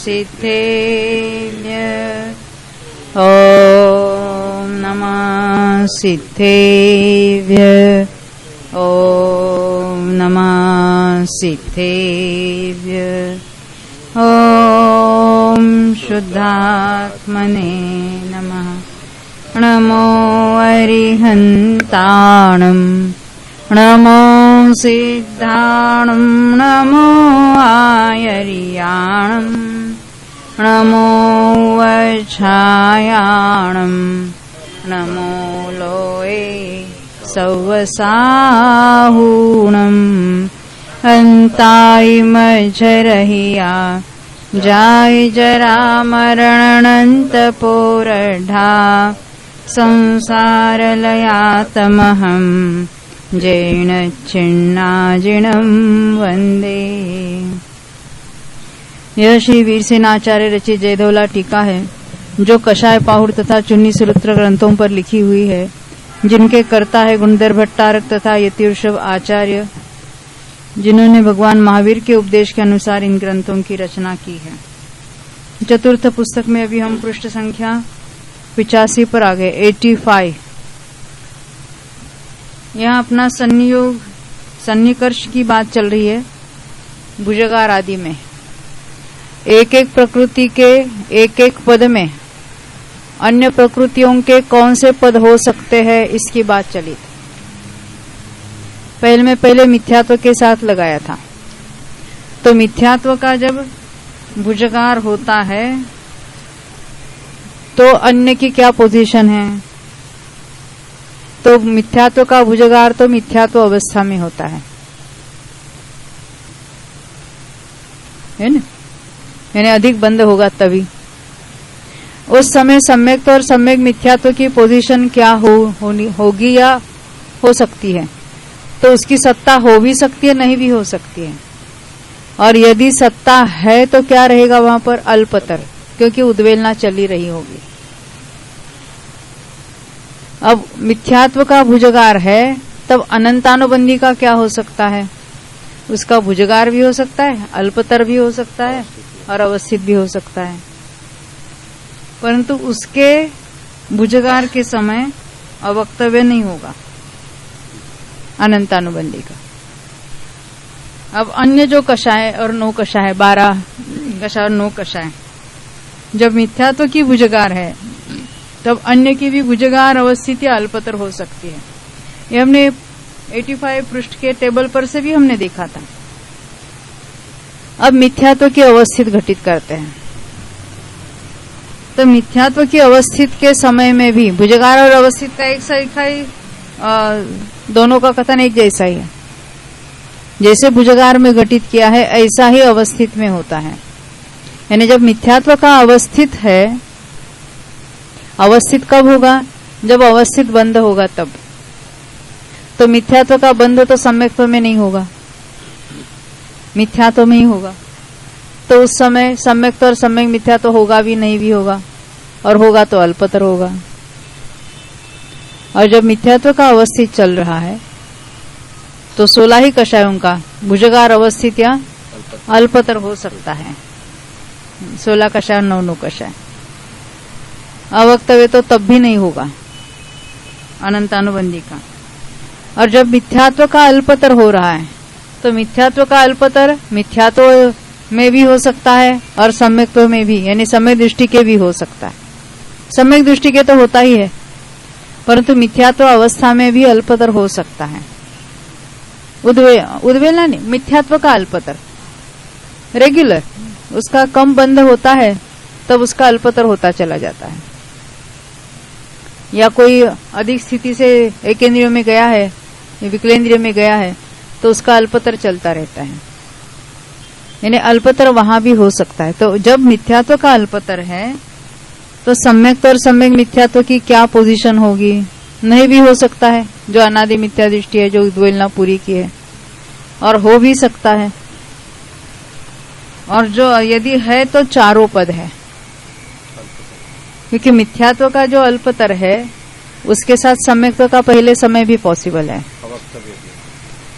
सिद्धेभ्य ॐ नमः सिद्धेभ्य ॐ नमः सिद्धेभ्य ॐ शुद्धात्मने नमः। नमो अरिहन्ताणम् नमो सिद्धाणम् नमो आयर्याणम् नमो वच्छायाणम् नमो लोये सवसाहूणम् हन्ताय मज्झरहिया जाय जरा मरणन्तपोरढा संसारलयातमहम् जैन छिन्नाजिणं वंदे। यह श्री वीरसेनाचार्य रचित जयधोला टीका है जो कषाय पाहुड़ तथा चुन्नी सूत्र ग्रंथों पर लिखी हुई है, जिनके कर्ता है गुणधर भट्टारक तथा यतिवृषभ आचार्य, जिन्होंने भगवान महावीर के उपदेश के अनुसार इन ग्रंथों की रचना की है। चतुर्थ पुस्तक में अभी हम पृष्ठ संख्या 85 पर आ गए, 85। यहाँ अपना संयोग सन्निकर्ष की बात चल रही है। भुजगार आदि में एक एक प्रकृति के एक एक पद में अन्य प्रकृतियों के कौन से पद हो सकते हैं, इसकी बात चली। पहले मिथ्यात्व के साथ लगाया था। तो मिथ्यात्व का जब भुजगार होता है तो अन्य की क्या पोजीशन है? तो मिथ्यात्व का भुजगार तो मिथ्यात्व अवस्था में होता है ना, यानी अधिक बंद होगा तभी। उस समय सम्यक और सम्यक मिथ्यात्व की पोजीशन क्या होगी या हो सकती है? तो उसकी सत्ता हो भी सकती है, नहीं भी हो सकती है। और यदि सत्ता है तो क्या रहेगा वहां पर? अल्पतर, क्योंकि उद्वेलना चली रही होगी। अब मिथ्यात्व का भुजगार है, तब अनंतानुबंधी का क्या हो सकता है? उसका भुजगार भी हो सकता है, अल्पतर भी हो सकता है और अवस्थित भी हो सकता है, परंतु उसके भुजगार के समय अवक्तव्य नहीं होगा अनंतानुबंधी का। अब अन्य जो कषाय और नो कषाय, 12 कषाय और 9 कषाय, जब मिथ्यात्व की भुजगार है तब अन्य की भी भुजगार अवस्थिति अल्पतर हो सकती है। ये हमने 85 पृष्ठ के टेबल पर से भी हमने देखा था। अब मिथ्यात्व की अवस्थित घटित करते हैं। तो मिथ्यात्व की अवस्थित के समय में भी भुजगार और अवस्थित का एक सा ही दोनों का कथन एक जैसा ही है। जैसे भुजगार में घटित किया है ऐसा ही अवस्थित में होता है। यानी जब मिथ्यात्व का अवस्थित है, अवस्थित कब होगा? जब अवस्थित बंध होगा तब। तो मिथ्यात्व का बंध तो सम्यक्त्व में नहीं होगा, मिथ्यात्व में ही होगा। तो उस समय सम्यक्त्व और सम्यक मिथ्यात्व होगा भी नहीं भी होगा, और होगा तो अल्पतर होगा। और जब मिथ्यात्व का अवस्थित चल रहा है तो 16 ही कषायों का भुजगार अवस्थित या अल्पतर हो सकता है। 16 कषाय 9 कषाय। अवक्तव्य तो तब भी नहीं होगा अनंतानुबंधी का। और जब मिथ्यात्व का अल्पतर हो रहा है तो मिथ्यात्व का अल्पतर मिथ्यात्व में भी हो सकता है और सम्यक्त्व में भी, यानी सम्यक दृष्टि के भी हो सकता है। सम्यक दृष्टि के तो होता ही है, परंतु मिथ्यात्व अवस्था में भी अल्पतर हो सकता है। उद्वेलना नहीं, मिथ्यात्व का अल्पतर रेगुलर, उसका कम बंध होता है तब उसका अल्पतर होता चला जाता है। या कोई अधिक स्थिति से एक इंद्रिय में गया है, विकलेंद्रिय में गया है, तो उसका अल्पतर चलता रहता है। यानी अल्पतर वहां भी हो सकता है। तो जब मिथ्यात्व का अल्पतर है तो सम्यक्त्व और सम्यक मिथ्यात्व की क्या पोजीशन होगी? नहीं भी हो सकता है, जो अनादि मिथ्या दृष्टि है, जो उद्वेलना पूरी की है, और हो भी सकता है। और जो यदि है तो चारों पद है, क्योंकि मिथ्यात्व का जो अल्पतर है उसके साथ सम्यक्त्व का पहले समय भी पॉसिबल है,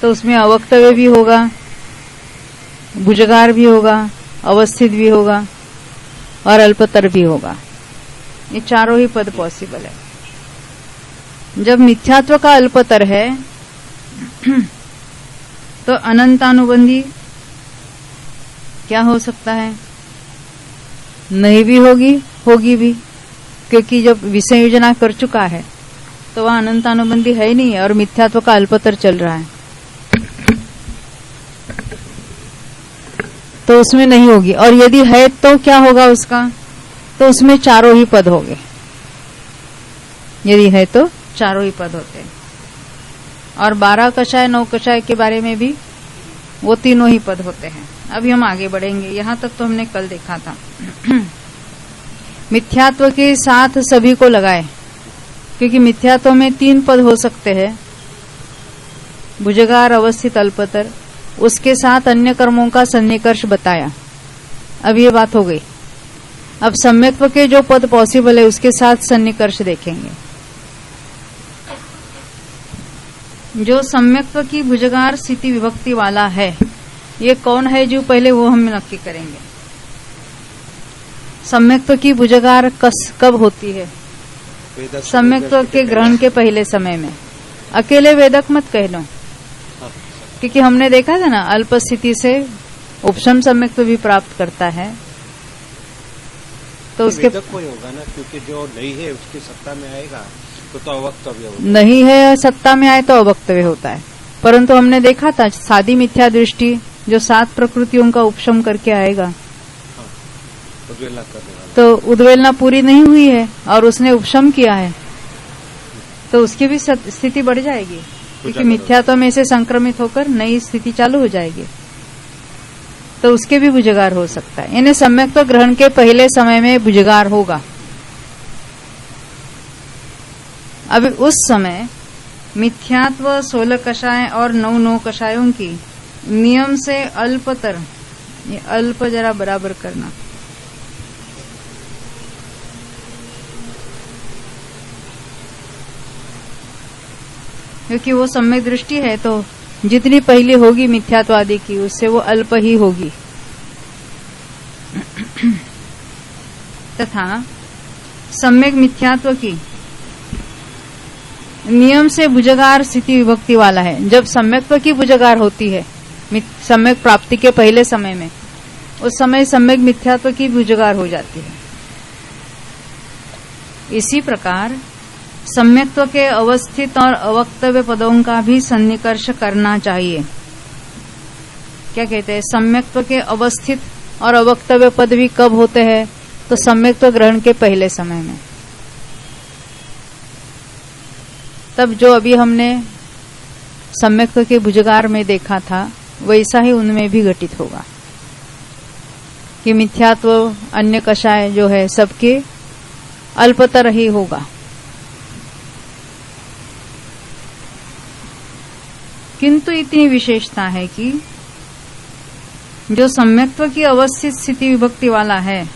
तो उसमें अवक्तव्य भी होगा, भुजगार भी होगा, अवस्थित भी होगा, और अल्पतर भी होगा। ये चारों ही पद पॉसिबल है। जब मिथ्यात्व का अल्पतर है तो अनंतानुबंधी क्या हो सकता है? नहीं भी होगी, होगी भी, क्योंकि जब विषय योजना कर चुका है तो वह अनंतानुबंधी है ही नहीं है और मिथ्यात्व का अल्पतर चल रहा है, तो उसमें नहीं होगी। और यदि है तो क्या होगा उसका? तो उसमें चारों ही पद होंगे। यदि है तो चारों ही पद होते हैं। और 12 कषाय 9 कषाय के बारे में भी वो तीनों ही पद होते हैं। अभी हम आगे बढ़ेंगे। यहां तक तो हमने कल देखा था। मिथ्यात्व के साथ सभी को लगाए, क्योंकि मिथ्यात्व में 3 पद हो सकते हैं, भुजगार, अवस्थित, अल्पतर। उसके साथ अन्य कर्मों का सन्निकर्ष बताया। अब ये बात हो गई। अब सम्यक्त्व के जो पद पॉसिबल है उसके साथ सन्निकर्ष देखेंगे। जो सम्यक्त्व की भुजगार स्थिति विभक्ति वाला है, ये कौन है जो पहले वो हम नक्की करेंगे। सम्यक्त्व की भुजगार कब होती है? सम्यक्त्व के ग्रहण के पहले समय में। अकेले वेदक मत कह लो, क्योंकि हमने देखा था ना, अल्प स्थिति से उपशम सम्यक्त्व भी प्राप्त करता है। तो उसके कोई होगा ना, क्योंकि जो नहीं है उसकी सत्ता में आएगा तो अवक्तव्य होगा। नहीं है सत्ता में आए तो अवक्तव्य होता है। परंतु हमने देखा था सादी मिथ्या दृष्टि जो 7 प्रकृतियों का उपशम करके आएगा, उद्वेलना करने वाला, तो उद्वेलना पूरी नहीं हुई है और उसने उपशम किया है, तो उसकी भी स्थिति बढ़ जाएगी, क्योंकि मिथ्यात्व में से संक्रमित होकर नई स्थिति चालू हो जाएगी। तो उसके भी भुजगार हो सकता है। यानी सम्यक्त्व ग्रहण के पहले समय में भुजगार होगा। अभी उस समय मिथ्यात्व 16 कषाय और 9 कषायों की नियम से अल्पतर, ये अल्प जरा बराबर करना, क्योंकि वो सम्यक दृष्टि है, तो जितनी पहली होगी मिथ्यात्व आदि की, उससे वो अल्प ही होगी। तथा सम्यक मिथ्यात्व की नियम से भुजगार स्थिति विभक्ति वाला है। जब सम्यक्त्व की भुजगार होती है सम्यक प्राप्ति के पहले समय में, उस समय सम्यक मिथ्यात्व की भुजगार हो जाती है। इसी प्रकार सम्यक्त्व के अवस्थित और अवक्तव्य पदों का भी सन्निकर्ष करना चाहिए। क्या कहते हैं? सम्यक्त्व के अवस्थित और अवक्तव्य पद भी कब होते हैं? तो सम्यक्त्व ग्रहण के पहले समय में। तब जो अभी हमने सम्यक्त्व के भुजगार में देखा था, वैसा ही उनमें भी घटित होगा कि मिथ्यात्व अन्य कषाय जो है सबके अल्पतर ही होगा। किंतु इतनी विशेषता है कि जो सम्यक्त्व की अवस्थित स्थिति विभक्ति वाला है,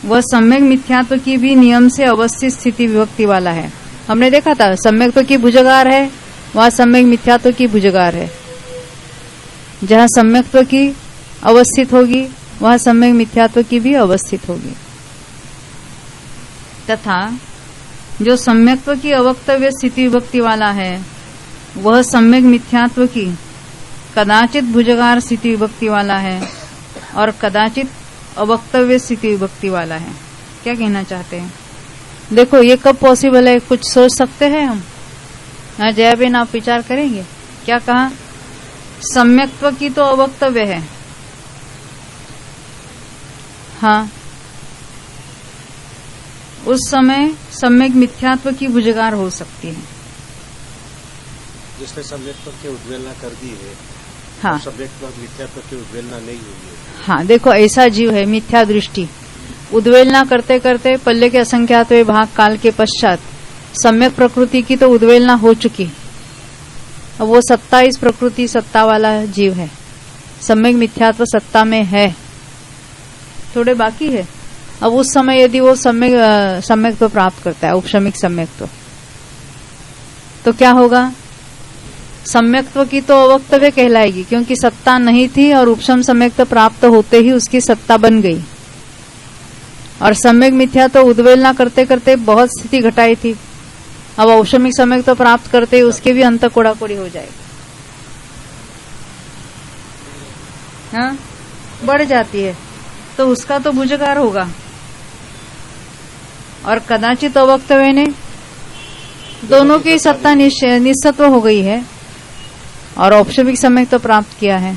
वह सम्यक मिथ्यात्व की भी नियम से अवस्थित स्थिति विभक्ति वाला है। हमने देखा था सम्यक्त्व की भुजगार है, वहां सम्यक मिथ्यात्व की भुजगार है। जहां सम्यक्त्व की अवस्थित होगी, वहां सम्यक मिथ्यात्व की भी अवस्थित होगी। तथा जो सम्यक्त्व की अवक्तव्य स्थिति विभक्ति वाला है, वह सम्यक मिथ्यात्व की कदाचित भुजगार स्थिति विभक्ति वाला है और कदाचित अवक्तव्य स्थिति विभक्ति वाला है। क्या कहना चाहते हैं? देखो ये कब पॉसिबल है, कुछ सोच सकते हैं हम? हाँ जयाबेन, आप विचार करेंगे? क्या कहा? सम्यक्त्व की तो अवक्तव्य है। हाँ, उस समय सम्यक मिथ्यात्व की भुजगार हो सकती है, जिसने सम्यक्त्व की उद्वेलना कर दी है। हाँ, सम्यक्त्व मिथ्यात्व की उद्वेलना नहीं हुई है। हाँ, देखो ऐसा जीव है मिथ्या दृष्टि, उद्वेलना करते करते पल्ले के असंख्यातवें भाग काल के पश्चात सम्यक प्रकृति की तो उद्वेलना हो चुकी। अब वो सत्ता, इस प्रकृति सत्ता वाला जीव है, सम्यक मिथ्यात्व सत्ता में है, थोड़े बाकी है। अब उस समय यदि वो सम्यक्त्व प्राप्त करता है, उपशमिक सम्यक्त्व, तो क्या होगा? सम्यक्त्व की तो अवक्तव्य कहलाएगी, क्योंकि सत्ता नहीं थी और उपशम सम्यक्त्व प्राप्त होते ही उसकी सत्ता बन गई। और सम्यक मिथ्या तो उद्वेलना करते करते बहुत स्थिति घटाई थी। अब औषमिक सम्यक तो प्राप्त करते उसके भी अंत कोड़ाकोड़ी हो जाएगी, हाँ बढ़ जाती है, तो उसका तो भुजगार होगा। और कदाचित अवक्तव्य ने दोनों की सत्ता निस्सत्व हो गई है और औपचारिक सम्यक तो प्राप्त किया है,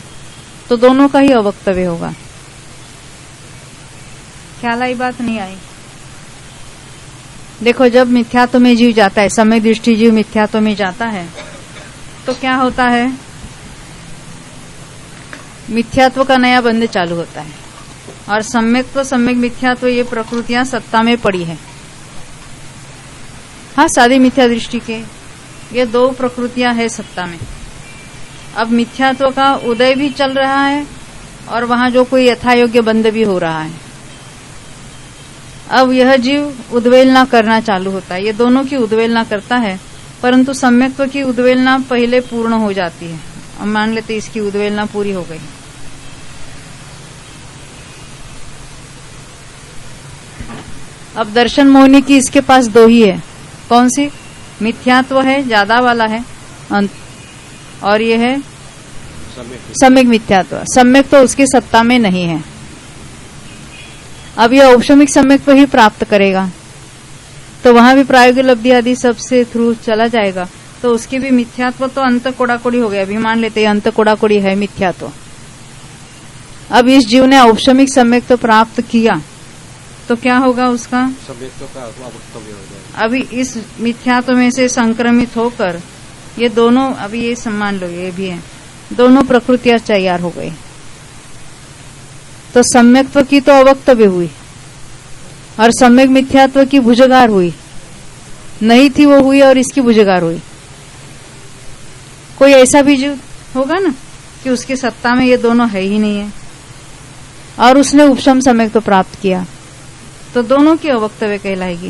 तो दोनों का ही अवक्तव्य होगा। ख्याल आई बात नहीं आई? देखो, जब मिथ्यात्व में जीव जाता है, सम्यक दृष्टि जीव मिथ्यात्व में जाता है, तो क्या होता है? मिथ्यात्व का नया बंध चालू होता है और सम्यक्त्व सम्यक मिथ्यात्व ये प्रकृतियां सत्ता में पड़ी है। हाँ, सादी मिथ्या दृष्टि के ये दो प्रकृतियां है सत्ता में। अब मिथ्यात्व का उदय भी चल रहा है और वहां जो कोई यथायोग्य बंध भी हो रहा है। अब यह जीव उद्वेलना करना चालू होता है, ये दोनों की उद्वेलना करता है, परंतु सम्यक्त्व की उद्वेलना पहले पूर्ण हो जाती है। अब मान लेते इसकी उद्वेलना पूरी हो गई। अब दर्शन मोहिनी की इसके पास दो ही है, कौन सी? मिथ्यात्व है, ज्यादा वाला है अंत, और ये है सम्यक मिथ्यात्व। सम्यक तो उसकी सत्ता में नहीं है। अब यह औपचारिक सम्यक ही प्राप्त करेगा, तो वहां भी प्रायोगिक लब्धि आदि सबसे थ्रू चला जाएगा, तो उसकी भी मिथ्यात्व तो अंत कोड़ाकोड़ी हो गया। अभी मान लेते हैं अंत कोड़ाकोड़ी है मिथ्यात्व। अब इस जीव ने औपचारिक सम्यक तो प्राप्त किया, तो क्या होगा उसका? सम्यक्त्व का अवक्तव्य हो जाएगा। अभी इस मिथ्यात्व में से संक्रमित होकर ये दोनों, अभी ये सम्मान लो, ये भी है, दोनों प्रकृतियां तैयार हो गई। तो सम्यक्त्व की तो अवक्तव्य हुई और सम्यक मिथ्यात्व की भुजगार हुई। नहीं थी वो हुई और इसकी भुजगार हुई। कोई ऐसा भी जीव होगा ना कि उसकी सत्ता में ये दोनों है ही नहीं है और उसने उपशम सम्यक तो प्राप्त किया, तो दोनों की अवक्तव्य कहलाएगी।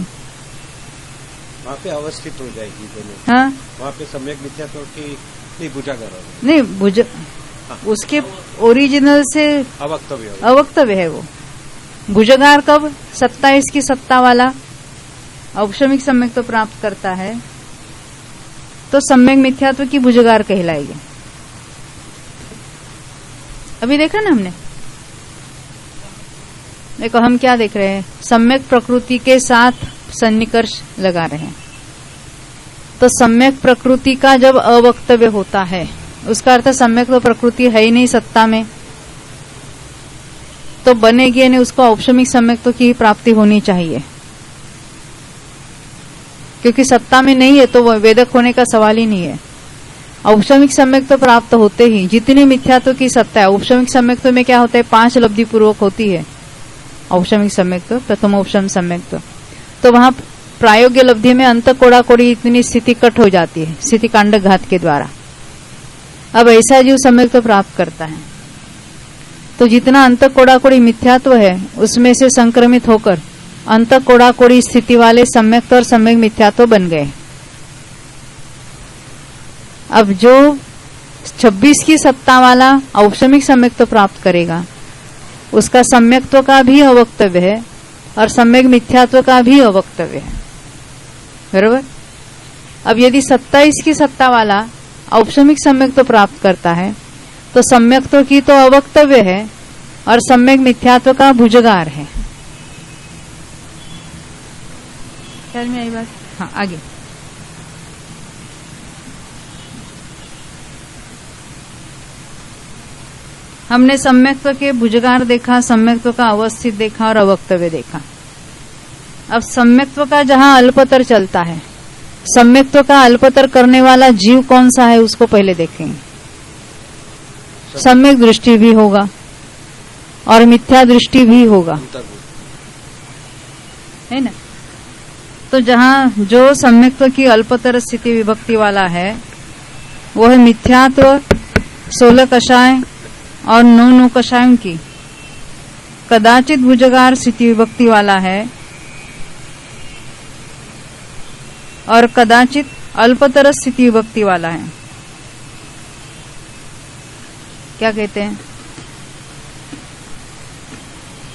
वहाँ पे अवस्थित हो जाएगी दोनों। हाँ, वहाँ पे सम्यक मिथ्यात्व की नहीं भुजागर होगा। नहीं, उसके ओरिजिनल से अवक्तव्य है वो। भुजगार कब? सत्ता इसकी सत्ता वाला औपचारिक सम्यक तो प्राप्त करता है, तो सम्यक मिथ्यात्व की भुजगार कहलाएगी। अभी देखा ना हमने, देखो हम क्या देख रहे हैं, सम्यक प्रकृति के साथ सन्निकर्ष लगा रहे हैं। तो सम्यक प्रकृति का जब अवक्तव्य होता है, उसका अर्थ सम्यक तो प्रकृति है ही नहीं सत्ता में, तो बनेगी यानी उसको औपचारिक सम्यक तो की प्राप्ति होनी चाहिए, क्योंकि सत्ता में नहीं है तो वह वेदक होने का सवाल ही नहीं है। औपचारिक सम्यक तो प्राप्त होते ही जितनी मिथ्यात्व की सत्ता है, औपचारिक सम्यक में क्या होता है? 5 लब्धि पूर्वक होती है औपचारिक सम्यक तो, प्रथम औपचारिक सम्यक तो वहां प्रायोग्य लब्धि में अंत कोड़ाकोड़ी इतनी स्थिति कट हो जाती है स्थिति कांड घात के द्वारा। अब ऐसा जीव सम्यक तो प्राप्त करता है, तो जितना अंत कोड़ाकोड़ी मिथ्यात्व है उसमें से संक्रमित होकर अंत कोड़ाकोड़ी स्थिति वाले सम्यक और सम्यक मिथ्यात्व बन गए। अब जो 26 की सत्ता वाला औपचारिक सम्यक तो प्राप्त करेगा, उसका सम्यक्त्व का भी अवक्तव्य है और सम्यक मिथ्यात्व का भी अवक्तव्य है, बरोबर। अब यदि 27 की सत्ता वाला औपचारिक सम्यक तो प्राप्त करता है, तो सम्यक्त्व की तो अवक्तव्य है और सम्यक मिथ्यात्व का भुजगार है। ख्याल में आई बात? हाँ, आगे हमने सम्यक्त्व के भुजगार देखा, सम्यक्त्व का अवस्थित देखा और अवक्तव्य देखा। अब सम्यक्त्व का जहां अल्पतर चलता है, सम्यक्त्व का अल्पतर करने वाला जीव कौन सा है उसको पहले देखेंगे। सम्यक दृष्टि भी होगा और मिथ्या दृष्टि भी होगा, है ना। तो जहां जो सम्यक्त्व की अल्पतर स्थिति विभक्ति वाला है वो है मिथ्यात्व 16 कषाय और 9 कषायों की। कदाचित भुजगार स्थिति विभक्ति वाला है और कदाचित अल्पतर स्थिति विभक्ति वाला है। क्या कहते हैं?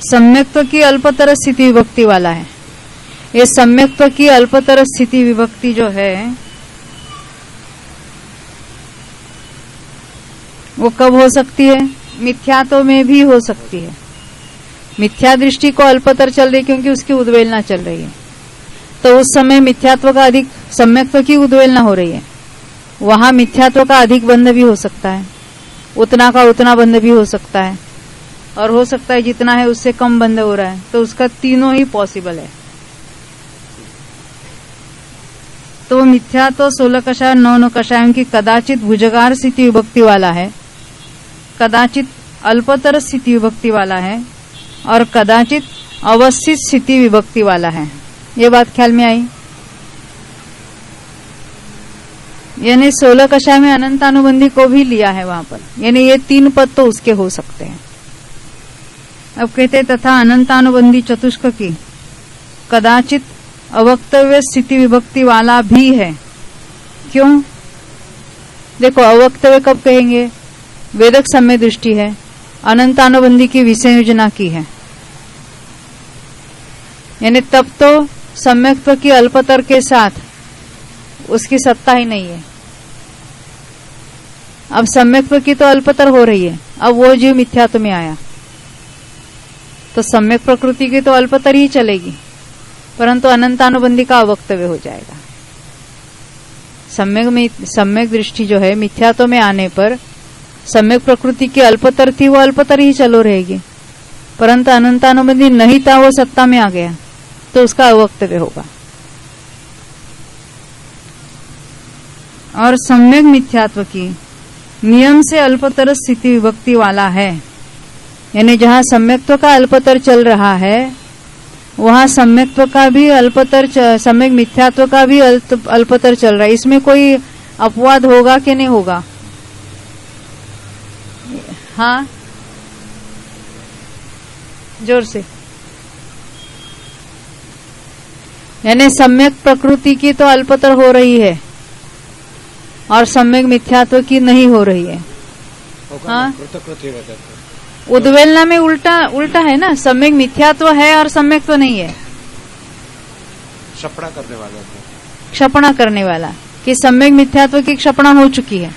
सम्यक्त्व की अल्पतर स्थिति विभक्ति वाला है। ये सम्यक्त्व की अल्पतर स्थिति विभक्ति जो है वो कब हो सकती है? मिथ्यात्व में भी हो सकती है। मिथ्या दृष्टि को अल्पतर चल रही क्योंकि उसकी उद्वेलना चल रही है, तो उस समय मिथ्यात्व का अधिक, सम्यक्त्व की उद्वेलना हो रही है, वहां मिथ्यात्व का अधिक बंध भी हो सकता है, उतना का उतना बंध भी हो सकता है, और हो सकता है जितना है उससे कम बंध हो रहा है। तो उसका तीनों ही पॉसिबल है। तो मिथ्यात्व 16 कषाय 9 कषायों की कदाचित भुजगार स्थिति विभक्ति वाला है, कदाचित अल्पतर स्थिति विभक्ति वाला है, और कदाचित अवस्थित स्थिति विभक्ति वाला है। ये बात ख्याल में आई? यानी 16 कषाय में अनंतानुबंधी को भी लिया है वहां पर, यानी ये 3 पद तो उसके हो सकते हैं। अब कहते तथा अनंतानुबंधी चतुष्क की कदाचित अवक्तव्य स्थिति विभक्ति वाला भी है। क्यों? देखो, अवक्तव्य कब कहेंगे? वेदक सम्य दृष्टि है, अनंतानुबंधी की विसंयोजना की है, यानी तब तो सम्यक्त्व की अल्पतर के साथ उसकी सत्ता ही नहीं है। अब सम्यक्त्व की तो अल्पतर हो रही है, अब वो जीव मिथ्यात्व में आया तो सम्यक प्रकृति की तो अल्पतर ही चलेगी, परंतु अनंतानुबंधी का अवक्तव्य हो जाएगा। सम्यक दृष्टि जो है मिथ्यात्व में आने पर सम्यक प्रकृति की अल्पतर थी, वो अल्पतर ही चलो रहेगी, परंतु अनंतानुबंधी नहीं था, वो सत्ता में आ गया तो उसका अवक्तव्य होगा। और सम्यक मिथ्यात्व की नियम से अल्पतर स्थिति विभक्ति वाला है, यानी जहां सम्यक्त्व का अल्पतर चल रहा है वहां सम्यक्त्व का भी अल्पतर, सम्यक मिथ्यात्व का भी अल्पतर चल रहा है। इसमें कोई अपवाद होगा कि नहीं होगा? हाँ, जोर से। यानी सम्यक प्रकृति की तो अल्पतर हो रही है और सम्यक मिथ्यात्व की नहीं हो रही है। हाँ, उद्वेलना में उल्टा है ना, सम्यक मिथ्यात्व है और सम्यक तो नहीं है। क्षपणा करने वाला, क्षपणा करने वाला कि सम्यक मिथ्यात्व की क्षपणा हो चुकी है,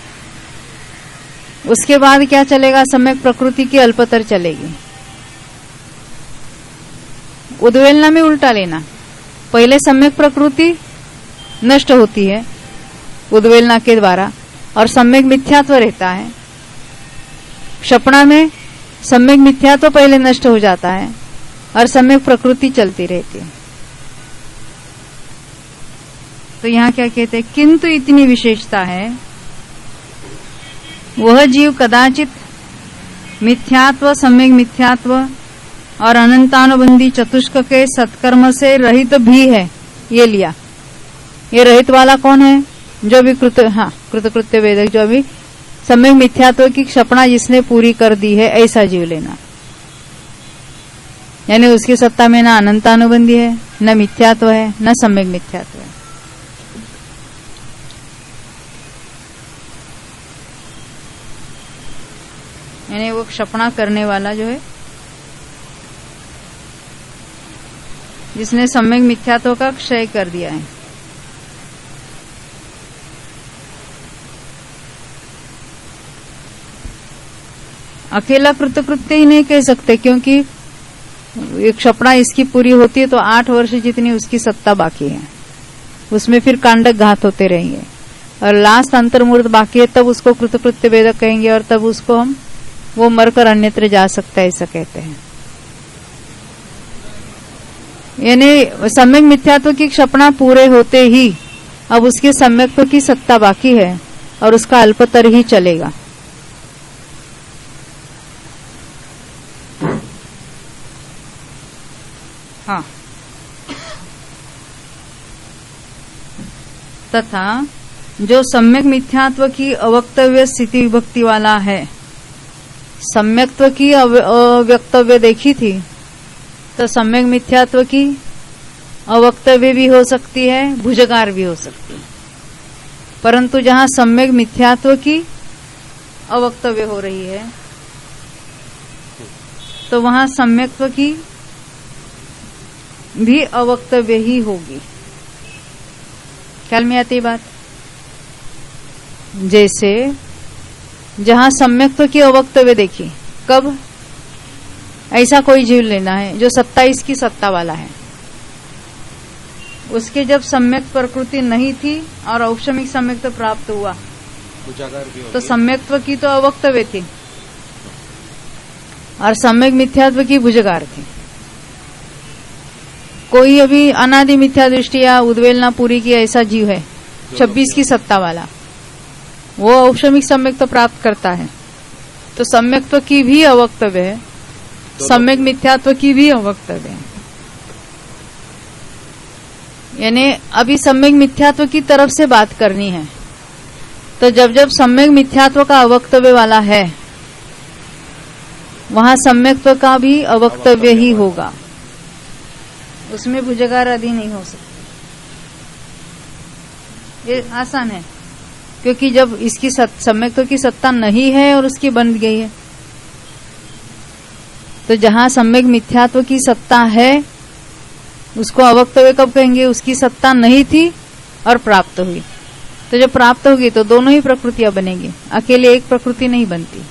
उसके बाद क्या चलेगा? सम्यक प्रकृति की अल्पतर चलेगी। उद्वेलना में उल्टा लेना, पहले सम्यक प्रकृति नष्ट होती है उद्वेलना के द्वारा और सम्यक मिथ्यात्व रहता है। क्षपणा में सम्यक मिथ्यात्व पहले नष्ट हो जाता है और सम्यक प्रकृति चलती रहती है। तो यहां क्या कहते हैं? किंतु इतनी विशेषता है, वह जीव कदाचित मिथ्यात्व, सम्यक मिथ्यात्व और अनंतानुबंधी चतुष्क के सत्कर्म से रहित भी है। ये लिया, ये रहित वाला कौन है? जो भी कृतकृत्य वेदक, जो भी सम्यक मिथ्यात्व की क्षपणा जिसने पूरी कर दी है, ऐसा जीव लेना। यानी उसकी सत्ता में न अनंतानुबंधी है, न मिथ्यात्व है, न सम्यक मिथ्यात्व है। यानी वो क्षपणा करने वाला जो है, जिसने सम्यक मिथ्यात्व का क्षय कर दिया है। अकेला कृतकृत्य ही नहीं कह सकते, क्योंकि एक क्षपणा इसकी पूरी होती है तो 8 वर्ष जितनी उसकी सत्ता बाकी है, उसमें फिर कांडक घात होते रहेंगे और लास्ट अंतर्मूर्त बाकी है, तब उसको कृतकृत्य वेदक कहेंगे और तब उसको हम वो मरकर अन्यत्र जा सकता है, ऐसा कहते हैं। यानी सम्यक मिथ्यात्व की क्षपणा पूरे होते ही अब उसके सम्यक्त्व की सत्ता बाकी है और उसका अल्पतर ही चलेगा। हाँ, तथा जो सम्यक मिथ्यात्व की अवक्तव्य स्थिति विभक्ति वाला है, सम्यक्त्व की अव्यक्तव्य देखी थी, तो सम्यक मिथ्यात्व की अवक्तव्य भी हो सकती है, भुजगार भी हो सकती है, परंतु जहां सम्यक मिथ्यात्व की अवक्तव्य हो रही है तो वहां सम्यक्त्व की भी अवक्तव्य ही होगी। ख्याल में आती बात? जैसे जहां सम्यक्त्व की अवक्तव्य देखी, कब? ऐसा कोई जीव लेना है जो 27 की सत्ता वाला है, उसके जब सम्यक प्रकृति नहीं थी और औपशमिक सम्यक्त्व प्राप्त हुआ तो सम्यक्त्व की तो अवक्तव्य थी और सम्यक मिथ्यात्व की भुजगार थी। कोई अभी अनादि मिथ्या दृष्टि या उद्वेलना पूरी की ऐसा जीव है 26 की सत्ता वाला, वो औपशमिक सम्यक्त्व प्राप्त करता है तो सम्यक्त्व की भी अवक्तव्य है, सम्यक मिथ्यात्व की भी अवक्तव्य है। यानी अभी सम्यक मिथ्यात्व की तरफ से बात करनी है, तो जब जब सम्यक मिथ्यात्व का अवक्तव्य वाला है वहां सम्यक्त्व का भी अवक्तव्य ही होगा, उसमें भुजगार आदि नहीं हो सकती। ये आसान है, क्योंकि जब इसकी सम्यक्त्व की सत्ता नहीं है और उसकी बन गई है, तो जहां सम्यक मिथ्यात्व की सत्ता है उसको अवक्तव्य कब कहेंगे? उसकी सत्ता नहीं थी और प्राप्त हुई, तो जब प्राप्त होगी तो दोनों ही प्रकृतियां बनेगी, अकेले एक प्रकृति नहीं बनती।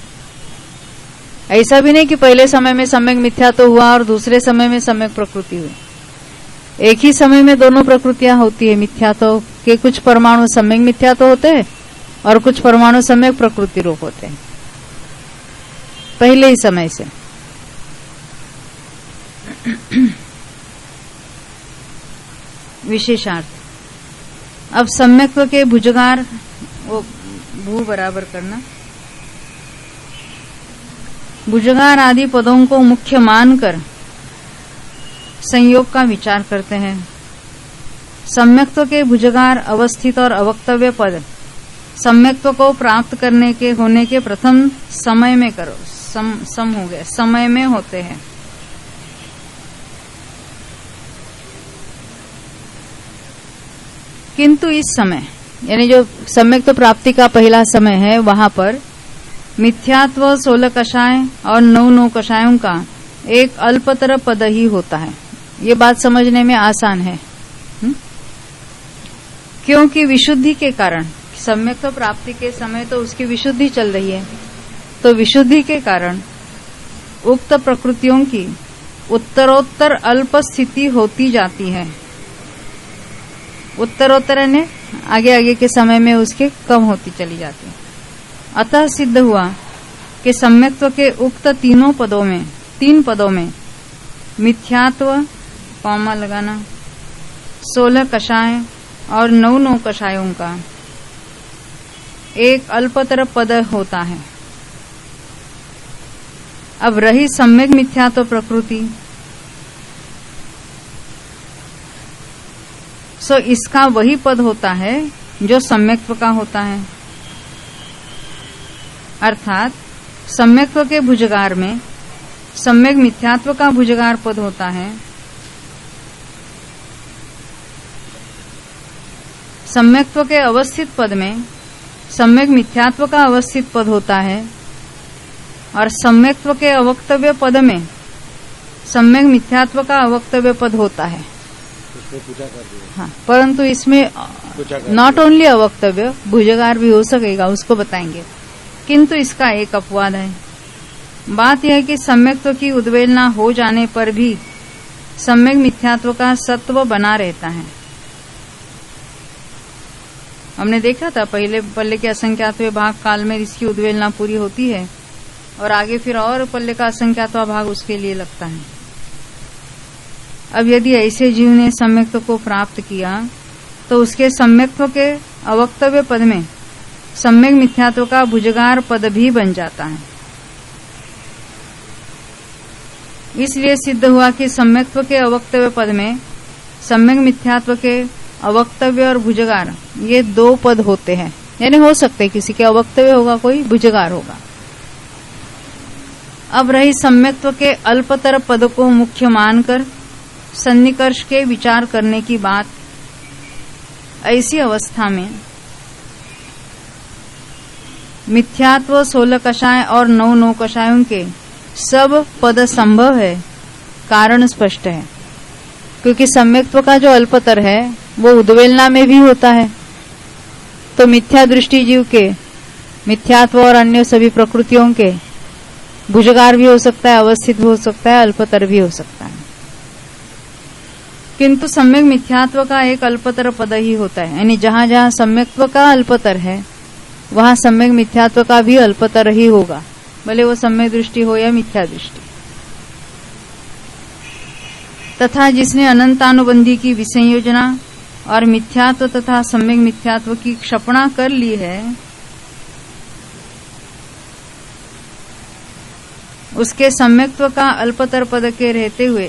ऐसा भी नहीं कि पहले समय में सम्यक मिथ्यात्व हुआ और दूसरे समय में सम्यक प्रकृति हुई। एक ही समय में दोनों प्रकृतियां होती है। मिथ्यात्व के कुछ परमाणु सम्यक मिथ्यात्व होते हैं और कुछ परमाणु सम्यक प्रकृति रूप होते हैं पहले ही समय से। विशेषार्थ, अब सम्यक्त्व के भुजगार, वो भू बराबर करना, भुजगार आदि पदों को मुख्य मानकर संयोग का विचार करते हैं। सम्यक्त्व के भुजगार अवस्थित और अवक्तव्य पद सम्यक्त्व को प्राप्त करने के होने के प्रथम समय में करो, सम हो गया, समय में होते हैं। किंतु इस समय, यानी जो सम्यक्त्व प्राप्ति का पहला समय है, वहां पर मिथ्यात्व 16 कषाय और 9 कषायों का एक अल्पतर पद ही होता है। ये बात समझने में आसान है, क्योंकि विशुद्धि के कारण, सम्यक्त्व प्राप्ति के समय तो उसकी विशुद्धि चल रही है, तो विशुद्धि के कारण उक्त प्रकृतियों की उत्तरोत्तर अल्प स्थिति होती जाती है। उत्तरोत्तर ने आगे आगे के समय में उसके कम होती चली जाती है। अतः सिद्ध हुआ कि सम्यक्त्व के उक्त तीन पदों में मिथ्यात्व, कॉमा लगाना, 16 कषाय और 9 कषायों का एक अल्पतर पद होता है। अब रही सम्यक मिथ्यात्व प्रकृति, सो इसका वही पद होता है जो सम्यक्त्व का होता है। अर्थात सम्यक्त्व के भुजगार में सम्यक मिथ्यात्व का भुजगार पद होता है, सम्यक्त्व के अवस्थित पद में सम्यक मिथ्यात्व का अवस्थित पद होता है और सम्यक्त्व के अवक्तव्य पद में सम्यक मिथ्यात्व का अवक्तव्य पद होता है। हाँ, परंतु इसमें नॉट ओनली अवक्तव्य, भुजगार भी हो सकेगा, उसको बताएंगे। किंतु इसका एक अपवाद है। बात यह है कि सम्यक्त्व की उद्वेलना हो जाने पर भी सम्यक मिथ्यात्व का सत्व बना रहता है। हमने देखा था पहले पल्ले के असंख्यात्व भाग काल में इसकी उद्वेलना पूरी होती है और आगे फिर और पल्ले का असंख्यात्व भाग उसके लिए लगता है। अब यदि ऐसे जीव ने सम्यक्त्व को प्राप्त किया तो उसके सम्यक्त्व के अवक्तव्य पद में सम्यक मिथ्यात्व का भुजगार पद भी बन जाता है। इसलिए सिद्ध हुआ कि सम्यक्त्व के अवक्तव्य पद में सम्यक मिथ्यात्व के अवक्तव्य और भुजगार, ये 2 पद होते हैं। यानी हो सकते हैं किसी के अवक्तव्य होगा, कोई भुजगार होगा। अब रही सम्यक्त्व के अल्पतर पद को मुख्य मानकर सन्निकर्ष के विचार करने की बात। ऐसी अवस्था में मिथ्यात्व 16 कषाय और 9 कषायों के सब पद संभव है, कारण स्पष्ट है। क्योंकि सम्यक्त्व का जो अल्पतर है वो उद्वेलना में भी होता है, तो मिथ्या दृष्टि जीव के मिथ्यात्व और अन्य सभी प्रकृतियों के भुजगार भी हो सकता है, अवस्थित भी हो सकता है, अल्पतर भी हो सकता है। किंतु सम्यक मिथ्यात्व का एक अल्पतर पद ही होता है, यानी जहां जहां सम्यक्त्व का अल्पतर है वहां सम्यक मिथ्यात्व का भी अल्पतर ही होगा, भले वो सम्यक दृष्टि हो या मिथ्या दृष्टि। तथा जिसने अनंतानुबंधी की विसंयोजना और मिथ्यात्व तथा सम्यक मिथ्यात्व की क्षपणा कर ली है, उसके सम्यक्त्व का अल्पतर पद के रहते हुए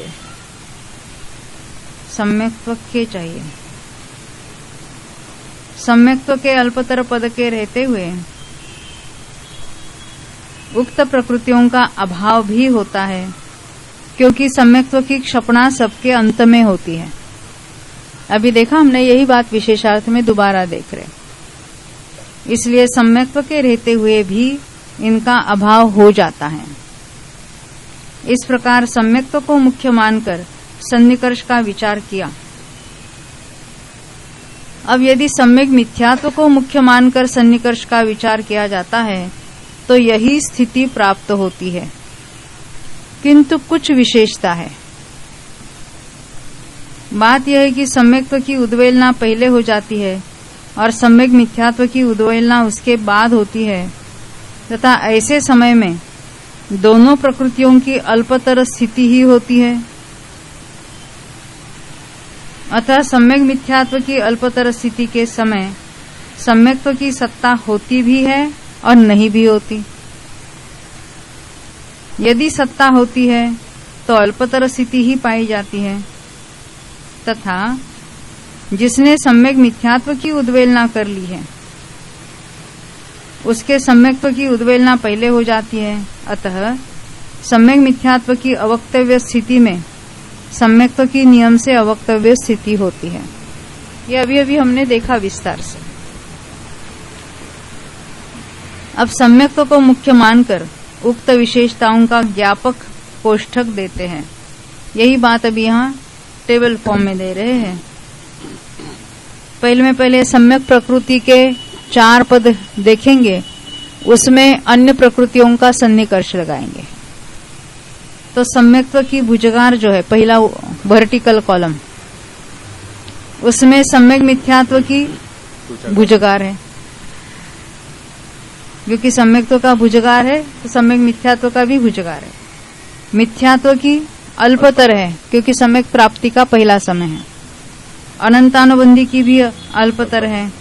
सम्यक्त्व के अल्पतर पद के रहते हुए उक्त प्रकृतियों का अभाव भी होता है, क्योंकि सम्यक्त्व की क्षपणा सबके अंत में होती है। अभी देखा हमने, यही बात विशेषार्थ में दोबारा देख रहे। इसलिए सम्यक्त्व के रहते हुए भी इनका अभाव हो जाता है। इस प्रकार सम्यक्त्व को मुख्य मानकर सन्निकर्ष का विचार किया। अब यदि सम्यक मिथ्यात्व को मुख्य मानकर सन्निकर्ष का विचार किया जाता है तो यही स्थिति प्राप्त होती है, किंतु कुछ विशेषता है। बात यह है कि सम्यक्त्व की उद्वेलना पहले हो जाती है और सम्यक मिथ्यात्व की उद्वेलना उसके बाद होती है, तथा ऐसे समय में दोनों प्रकृतियों की अल्पतर स्थिति ही होती है। अतः सम्यक मिथ्यात्व की अल्पतर स्थिति के समय सम्यक्त्व की सत्ता होती भी है और नहीं भी होती। यदि सत्ता होती है तो अल्पतर स्थिति ही पाई जाती है, तथा जिसने सम्यक मिथ्यात्व की उद्वेलना कर ली है उसके सम्यक्त्व की उद्वेलना पहले हो जाती है। अतः सम्यक मिथ्यात्व की अवक्तव्य स्थिति में सम्यक्त्व की नियम से अवक्तव्य स्थिति होती है। ये अभी हमने देखा विस्तार से। अब सम्यक्त्व को मुख्य मानकर उक्त विशेषताओं का ज्ञापक कोष्ठक देते हैं। यही बात अभी यहाँ टेबल फॉर्म में दे रहे हैं। पहले सम्यक प्रकृति के 4 पद देखेंगे, उसमें अन्य प्रकृतियों का सन्निकर्ष लगाएंगे। तो सम्यक्त्व की भुजगार जो है, पहला वर्टिकल कॉलम, उसमें सम्यक मिथ्यात्व की भुजगार है। क्योंकि सम्यक्त्व का भुजगार है तो सम्यक मिथ्यात्व का भी भुजगार है। मिथ्यात्व की अल्पतर है क्योंकि सम्यक प्राप्ति का पहला समय है। अनंतानुबंधी की भी अल्पतर है।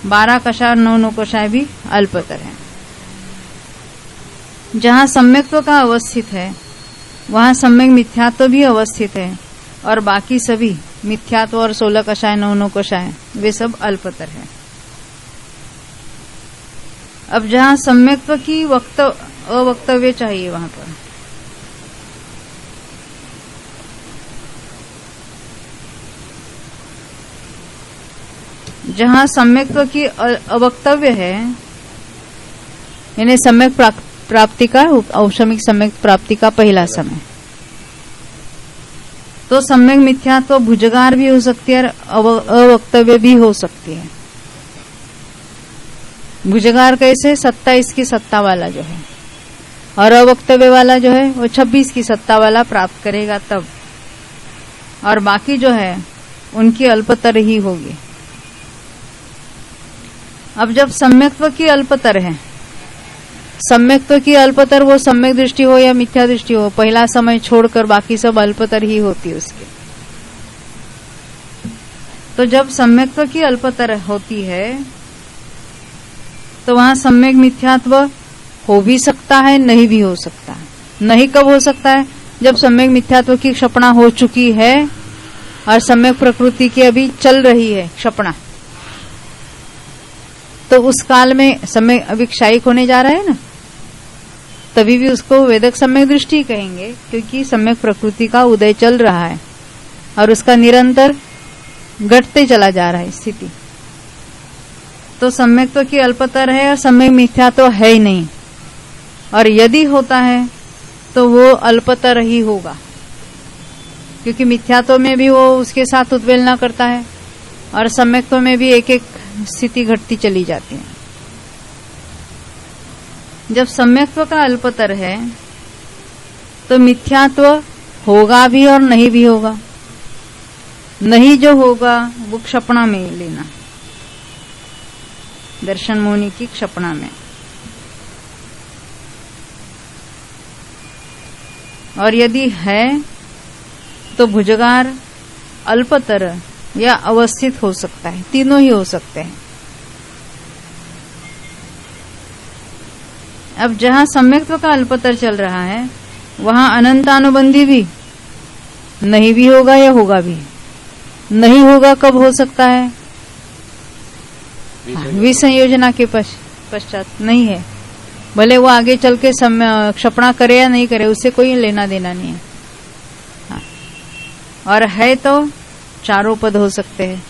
12 कषाय 9 कषाय भी अल्पतर है। जहां सम्यक्त्व का अवस्थित है वहां सम्यक मिथ्यात्व भी अवस्थित है, और बाकी सभी मिथ्यात्व और 16 कषाय 9 कषाय वे सब अल्पतर है। अब जहां सम्यक्त्व की अवक्तव्य चाहिए वहां पर जहां सम्यक्त्व की अवक्तव्य है, यानी सम्यक प्राप्ति का औषमिक सम्यक प्राप्ति का पहला समय, तो सम्यक मिथ्यात्व भुजगार भी हो सकती है और अवक्तव्य भी हो सकती है। भुजगार कैसे? 27 की सत्ता वाला जो है, और अवक्तव्य वाला जो है वो 26 की सत्ता वाला प्राप्त करेगा तब, और बाकी जो है उनकी अल्पतर ही होगी। अब जब सम्यक्त्व की अल्पतर है, सम्यक्त्व की अल्पतर वो सम्यक दृष्टि हो या मिथ्या दृष्टि हो, पहला समय छोड़कर बाकी सब अल्पतर ही होती है उसकी। तो जब सम्यक्त्व की अल्पतर होती है तो वहां सम्यक मिथ्यात्व हो भी सकता है, नहीं भी हो सकता है। नहीं कब हो सकता है? जब सम्यक मिथ्यात्व की क्षपणा हो चुकी है और सम्यक प्रकृति की अभी चल रही है क्षपणा, तो उस काल में समय अभी क्षयिक होने जा रहा है ना, तभी भी उसको वेदक सम्यक दृष्टि कहेंगे, क्योंकि सम्यक प्रकृति का उदय चल रहा है और उसका निरंतर घटते चला जा रहा है स्थिति। तो सम्यक्त्व की अल्पतर है और सम्यक मिथ्या तो है ही नहीं, और यदि होता है तो वो अल्पतर ही होगा, क्योंकि मिथ्यात्व में भी वो उसके साथ उद्वेलना करता है और सम्यक्त्व में भी एक एक स्थिति घटती चली जाती है। जब सम्यक्त्व का अल्पतर है तो मिथ्यात्व होगा भी और नहीं भी होगा। नहीं जो होगा वो क्षपणा में लेना, दर्शन मोनि की क्षपणा में। और यदि है तो भुजगार अल्पतर या अवस्थित हो सकता है, तीनों ही हो सकते हैं। अब जहां सम्यक्त्व का अल्पतर चल रहा है वहां अनंतानुबंधी भी नहीं भी होगा या होगा भी। नहीं होगा कब हो सकता है? विसंयोजना के पश्चात नहीं है, भले वो आगे चल के क्षपणा करे या नहीं करे, उससे कोई लेना देना नहीं है। हाँ। और है तो चारों पद हो सकते हैं।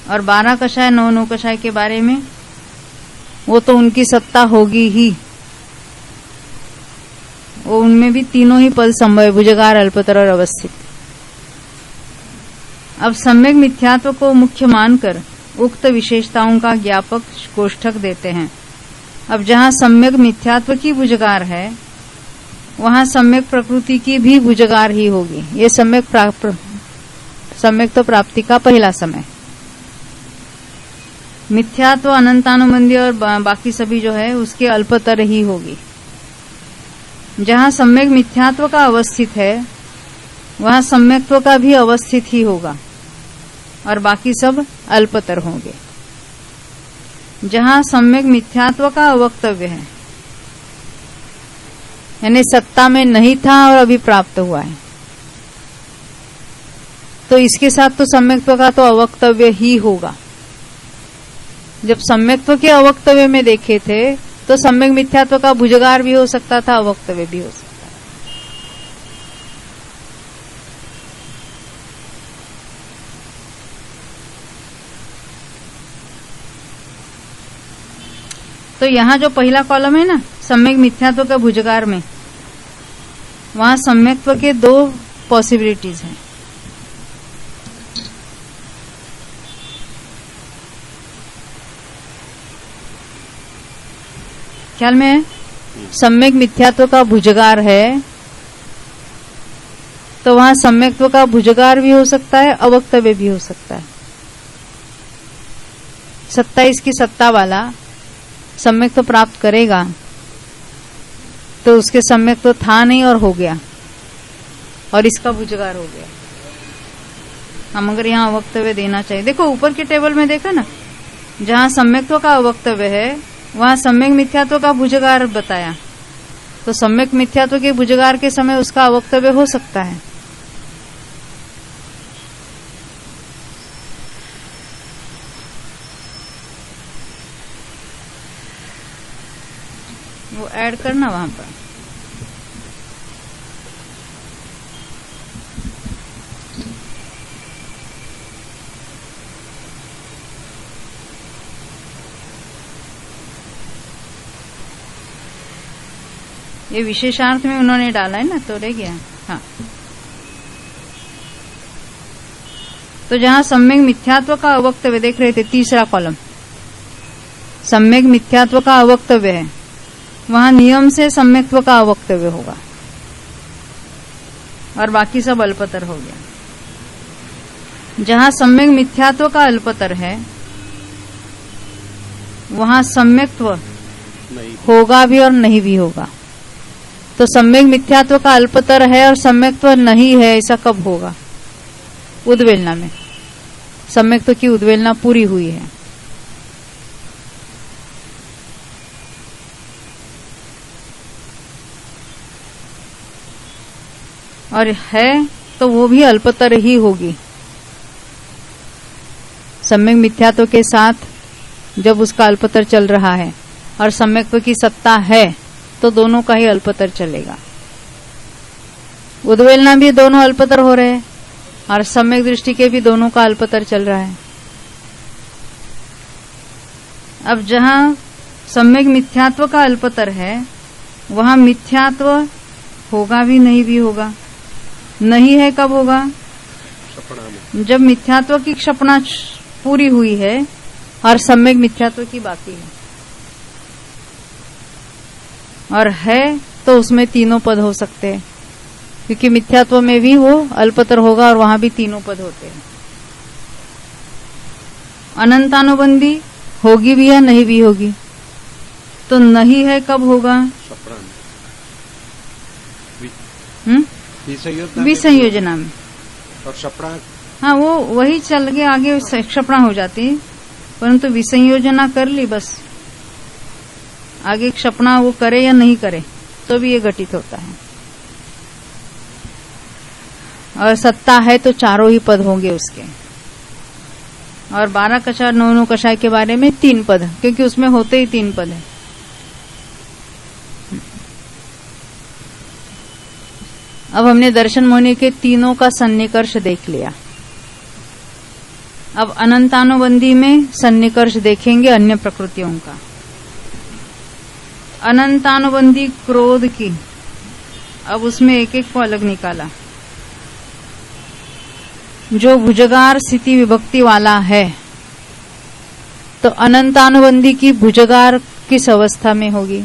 और 12 कषाय 9 कषाय के बारे में वो तो उनकी सत्ता होगी ही, वो उनमें भी तीनों ही पद संभव है, भुजगार, अल्पतर और अवस्थित। अब सम्यक मिथ्यात्व को मुख्य मानकर उक्त विशेषताओं का ज्ञापक कोष्ठक देते हैं। अब जहां सम्यक मिथ्यात्व की भुजगार है वहां सम्यक प्रकृति की भी भुजगार ही होगी। ये सम्यक तो प्राप्ति का पहला समय। मिथ्यात्व, अनंतानुबंधी और बाकी सभी जो है उसके अल्पतर ही होगी। जहां सम्यक मिथ्यात्व का अवस्थित है वहां सम्यक्त्व का भी अवस्थित ही होगा और बाकी सब अल्पतर होंगे। जहां सम्यक मिथ्यात्व का अवक्तव्य है, यानी सत्ता में नहीं था और अभी प्राप्त हुआ है, तो इसके साथ तो सम्यक्त्व का तो अवक्तव्य ही होगा। जब सम्यक्त्व के अवक्तव्य में देखे थे तो सम्यक मिथ्यात्व का भुजगार भी हो सकता था, अवक्तव्य भी हो सकता था। तो यहां जो पहला कॉलम है ना, सम्यक मिथ्यात्व का भुजगार में, वहां सम्यक्त्व के 2 पॉसिबिलिटीज हैं। ख्याल में है? सम्यक मिथ्यात्व का भुजगार है तो वहां सम्यक्त्व का भुजगार भी हो सकता है, अवक्तव्य भी हो सकता है। 27 की सत्ता वाला सम्यक्त्व प्राप्त करेगा तो उसके सम्यक्त्व था नहीं और हो गया, और इसका भुजगार हो गया। हम अगर यहाँ अवक्तव्य देना चाहिए, देखो ऊपर के टेबल में देखा ना, जहां सम्यक्त्व का अवक्तव्य है वहां सम्यक मिथ्यात्व का भुजगार बताया, तो सम्यक मिथ्यात्व के भुजगार के समय उसका अवक्तव्य हो सकता है। वो ऐड करना वहां पर। ये विशेषार्थ में उन्होंने डाला है ना, तो रह गया। हाँ, तो जहां सम्यक मिथ्यात्व का अवक्तव्य देख रहे थे, तीसरा कॉलम, सम्यक मिथ्यात्व का अवक्तव्य है, वहां नियम से सम्यक्त्व का अवक्तव्य होगा और बाकी सब अल्पतर हो गया। जहां सम्यक मिथ्यात्व का अल्पतर है वहां सम्यक्त्व होगा भी और नहीं भी होगा। तो सम्यक मिथ्यात्व का अल्पतर है और सम्यक्त्व नहीं है, ऐसा कब होगा? उद्वेलना में। सम्यक्त्व की उद्वेलना पूरी हुई है। और है तो वो भी अल्पतर ही होगी। सम्यक मिथ्यात्व के साथ जब उसका अल्पतर चल रहा है और सम्यक्त्व की सत्ता है तो दोनों का ही अल्पतर चलेगा। उद्वेलना भी दोनों अल्पतर हो रहे हैं और सम्यक दृष्टि के भी दोनों का अल्पतर चल रहा है। अब जहां सम्यक मिथ्यात्व का अल्पतर है वहां मिथ्यात्व होगा भी होगा। नहीं है कब होगा? सपना में। जब मिथ्यात्व की क्षपणा पूरी हुई है और सम्यक मिथ्यात्व की बाकी है, और है तो उसमें तीनों पद हो सकते हैं, क्योंकि मिथ्यात्व में भी वो अल्पतर होगा और वहां भी तीनों पद होते हैं। अनंतानुबंधी होगी भी या नहीं भी होगी, तो नहीं है कब होगा? सपना में। विसंयोजना में। और सपना, हाँ, वो वही चल के आगे क्षपणा हो जाती है, परंतु विसंयोजना कर ली बस, आगे क्षपणा वो करे या नहीं करे तो भी ये घटित होता है। और सत्ता है तो चारों ही पद होंगे उसके, और 12 कषाय 9 कषाय के बारे में 3 पद, क्योंकि उसमें होते ही 3 पद है। अब हमने दर्शन मोहिनी के तीनों का सन्निकर्ष देख लिया। अब अनंतानुबंधी में सन्निकर्ष देखेंगे अन्य प्रकृतियों का। अनंतानुबंधी क्रोध की, अब उसमें एक एक को अलग निकाला। जो भुजगार स्थिति विभक्ति वाला है, तो अनंतानुबंधी की भुजगार किस अवस्था में होगी?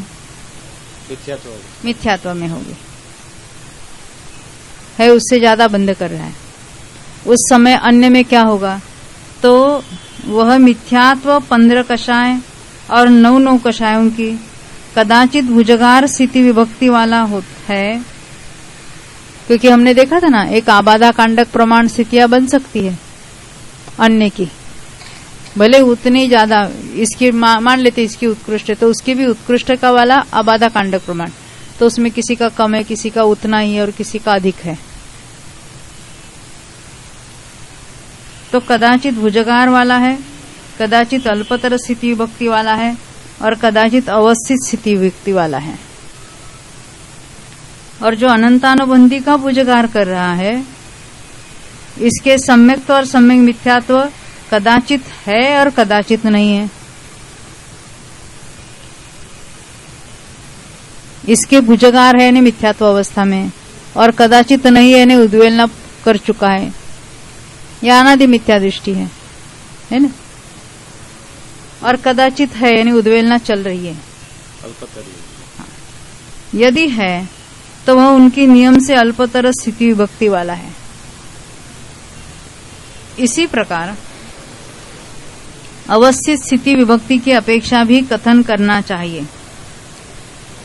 मिथ्यात्व में होगी। है उससे ज्यादा बंद कर रहा है, उस समय अन्य में क्या होगा? तो वह मिथ्यात्व 15 कषाय और 9 कषायों की कदाचित भुजगार स्थिति विभक्ति वाला है, क्योंकि हमने देखा था ना, एक आबादा कांडक प्रमाण स्थितियां बन सकती है अन्य की, भले उतनी ज्यादा, इसकी मान लेते इसकी उत्कृष्ट है तो उसकी भी उत्कृष्ट का वाला आबादा कांडक प्रमाण, तो उसमें किसी का कम है, किसी का उतना ही है और किसी का अधिक है। तो कदाचित भुजगार वाला है, कदाचित अल्पतर स्थिति विभक्ति वाला है, और कदाचित अवस्थित स्थिति विभक्ति वाला है। और जो अनंतानुबंधी का भुजगार कर रहा है, इसके सम्यक्त्व और सम्यक मिथ्यात्व कदाचित है और कदाचित नहीं है। इसके भुजगार है यानी मिथ्यात्व अवस्था में, और कदाचित नहीं है यानी उद्वेलना कर चुका है, या अनादि मिथ्या दृष्टि है ना, और कदाचित है यानी उद्वेलना चल रही है। हाँ। यदि है तो वह उनकी नियम से अल्पतर स्थिति विभक्ति वाला है। इसी प्रकार अवस्थित स्थिति विभक्ति की अपेक्षा भी कथन करना चाहिए,